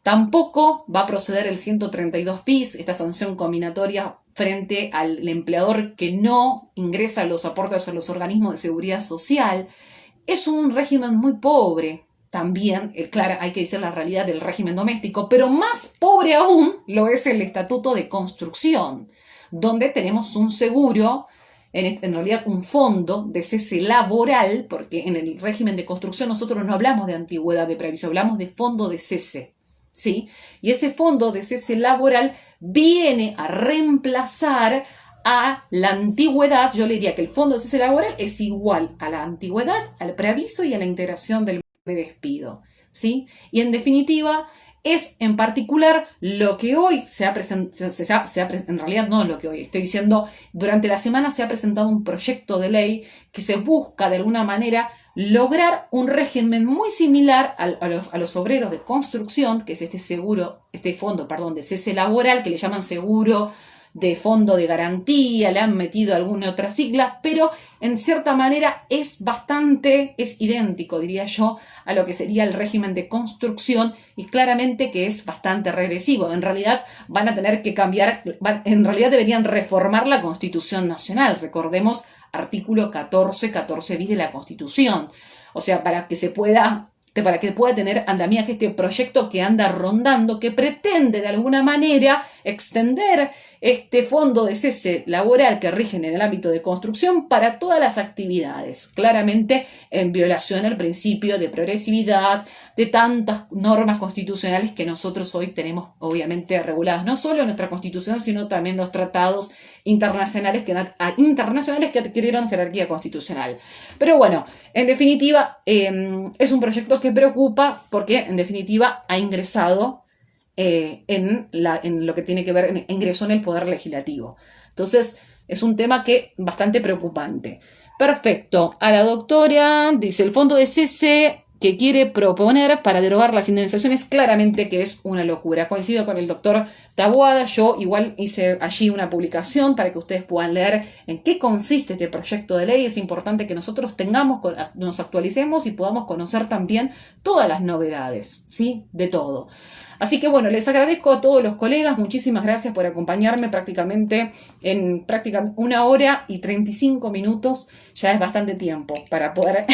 Tampoco va a proceder el 132 bis, esta sanción combinatoria frente al empleador que no ingresa los aportes a los organismos de seguridad social. Es un régimen muy pobre. También, claro, hay que decir la realidad del régimen doméstico, pero más pobre aún lo es el Estatuto de Construcción, donde tenemos un seguro, en realidad un fondo de cese laboral, porque en el régimen de construcción nosotros no hablamos de antigüedad de preaviso, hablamos de fondo de cese, ¿sí? Y ese fondo de cese laboral viene a reemplazar a la antigüedad. Yo le diría que el fondo de cese laboral es igual a la antigüedad, al preaviso y a la integración del de despido, ¿sí? Y en definitiva es en particular lo que hoy se ha presentado, en realidad no lo que hoy estoy diciendo, durante la semana se ha presentado un proyecto de ley que se busca de alguna manera lograr un régimen muy similar a los obreros de construcción, que es este fondo de cese laboral que le llaman seguro de fondo de garantía, le han metido alguna otra sigla, pero en cierta manera es idéntico, diría yo, a lo que sería el régimen de construcción y claramente que es bastante regresivo. En realidad van a tener que cambiar, en realidad deberían reformar la Constitución Nacional. Recordemos artículo 14 bis de la Constitución. O sea, para que pueda tener andamiaje este proyecto que anda rondando, que pretende de alguna manera extender este fondo de cese laboral que rigen en el ámbito de construcción para todas las actividades, claramente en violación al principio de progresividad, de tantas normas constitucionales que nosotros hoy tenemos obviamente reguladas, no solo en nuestra Constitución, sino también los tratados internacionales que adquirieron jerarquía constitucional. Pero bueno, en definitiva, es un proyecto que preocupa porque en definitiva ha ingresado en lo que tiene que ver, ingresó en el Poder Legislativo. Entonces, es un tema que bastante preocupante. Perfecto. A la doctora dice, el fondo de cese que quiere proponer para derogar las indemnizaciones, claramente que es una locura. Coincido con el doctor Taboada, yo igual hice allí una publicación para que ustedes puedan leer en qué consiste este proyecto de ley. Es importante que nosotros nos actualicemos y podamos conocer también todas las novedades, ¿sí? De todo. Así que bueno, les agradezco a todos los colegas, muchísimas gracias por acompañarme prácticamente 1 hora y 35 minutos, ya es bastante tiempo para poder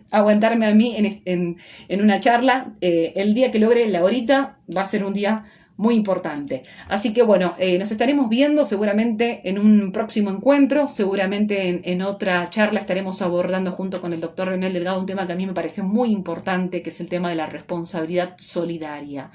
aguantarme a mí en una charla. El día que logre la horita va a ser un día muy importante. Así que bueno, nos estaremos viendo seguramente en un próximo encuentro, seguramente en otra charla estaremos abordando junto con el doctor Leonel Delgado un tema que a mí me parece muy importante, que es el tema de la responsabilidad solidaria.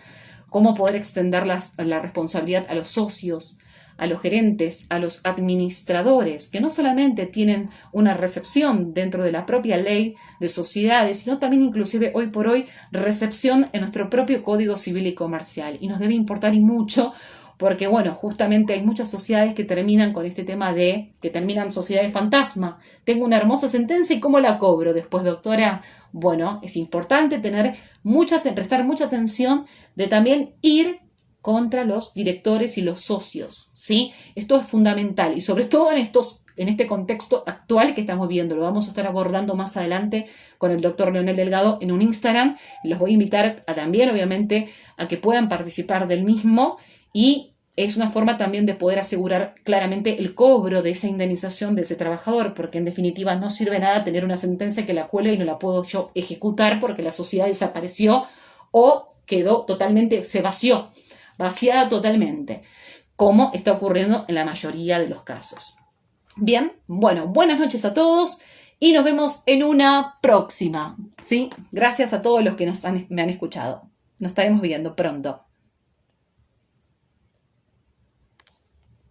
Cómo poder extender la responsabilidad a los socios, a los gerentes, a los administradores, que no solamente tienen una recepción dentro de la propia ley de sociedades, sino también inclusive hoy por hoy recepción en nuestro propio Código Civil y Comercial. Y nos debe importar y mucho porque, bueno, justamente hay muchas sociedades que terminan con este tema que terminan sociedades fantasma. Tengo una hermosa sentencia y ¿cómo la cobro después, doctora? Bueno, es importante prestar mucha atención de también ir contra los directores y los socios, ¿sí? Esto es fundamental y sobre todo en este contexto actual que estamos viendo. Lo vamos a estar abordando más adelante con el doctor Leonel Delgado en un Instagram. Los voy a invitar también, obviamente, a que puedan participar del mismo y es una forma también de poder asegurar claramente el cobro de esa indemnización de ese trabajador, porque en definitiva no sirve nada tener una sentencia que la cuelgue y no la puedo yo ejecutar porque la sociedad desapareció o se vaciada totalmente, como está ocurriendo en la mayoría de los casos. Bien, bueno, buenas noches a todos y nos vemos en una próxima, ¿sí? Gracias a todos los que me han escuchado. Nos estaremos viendo pronto.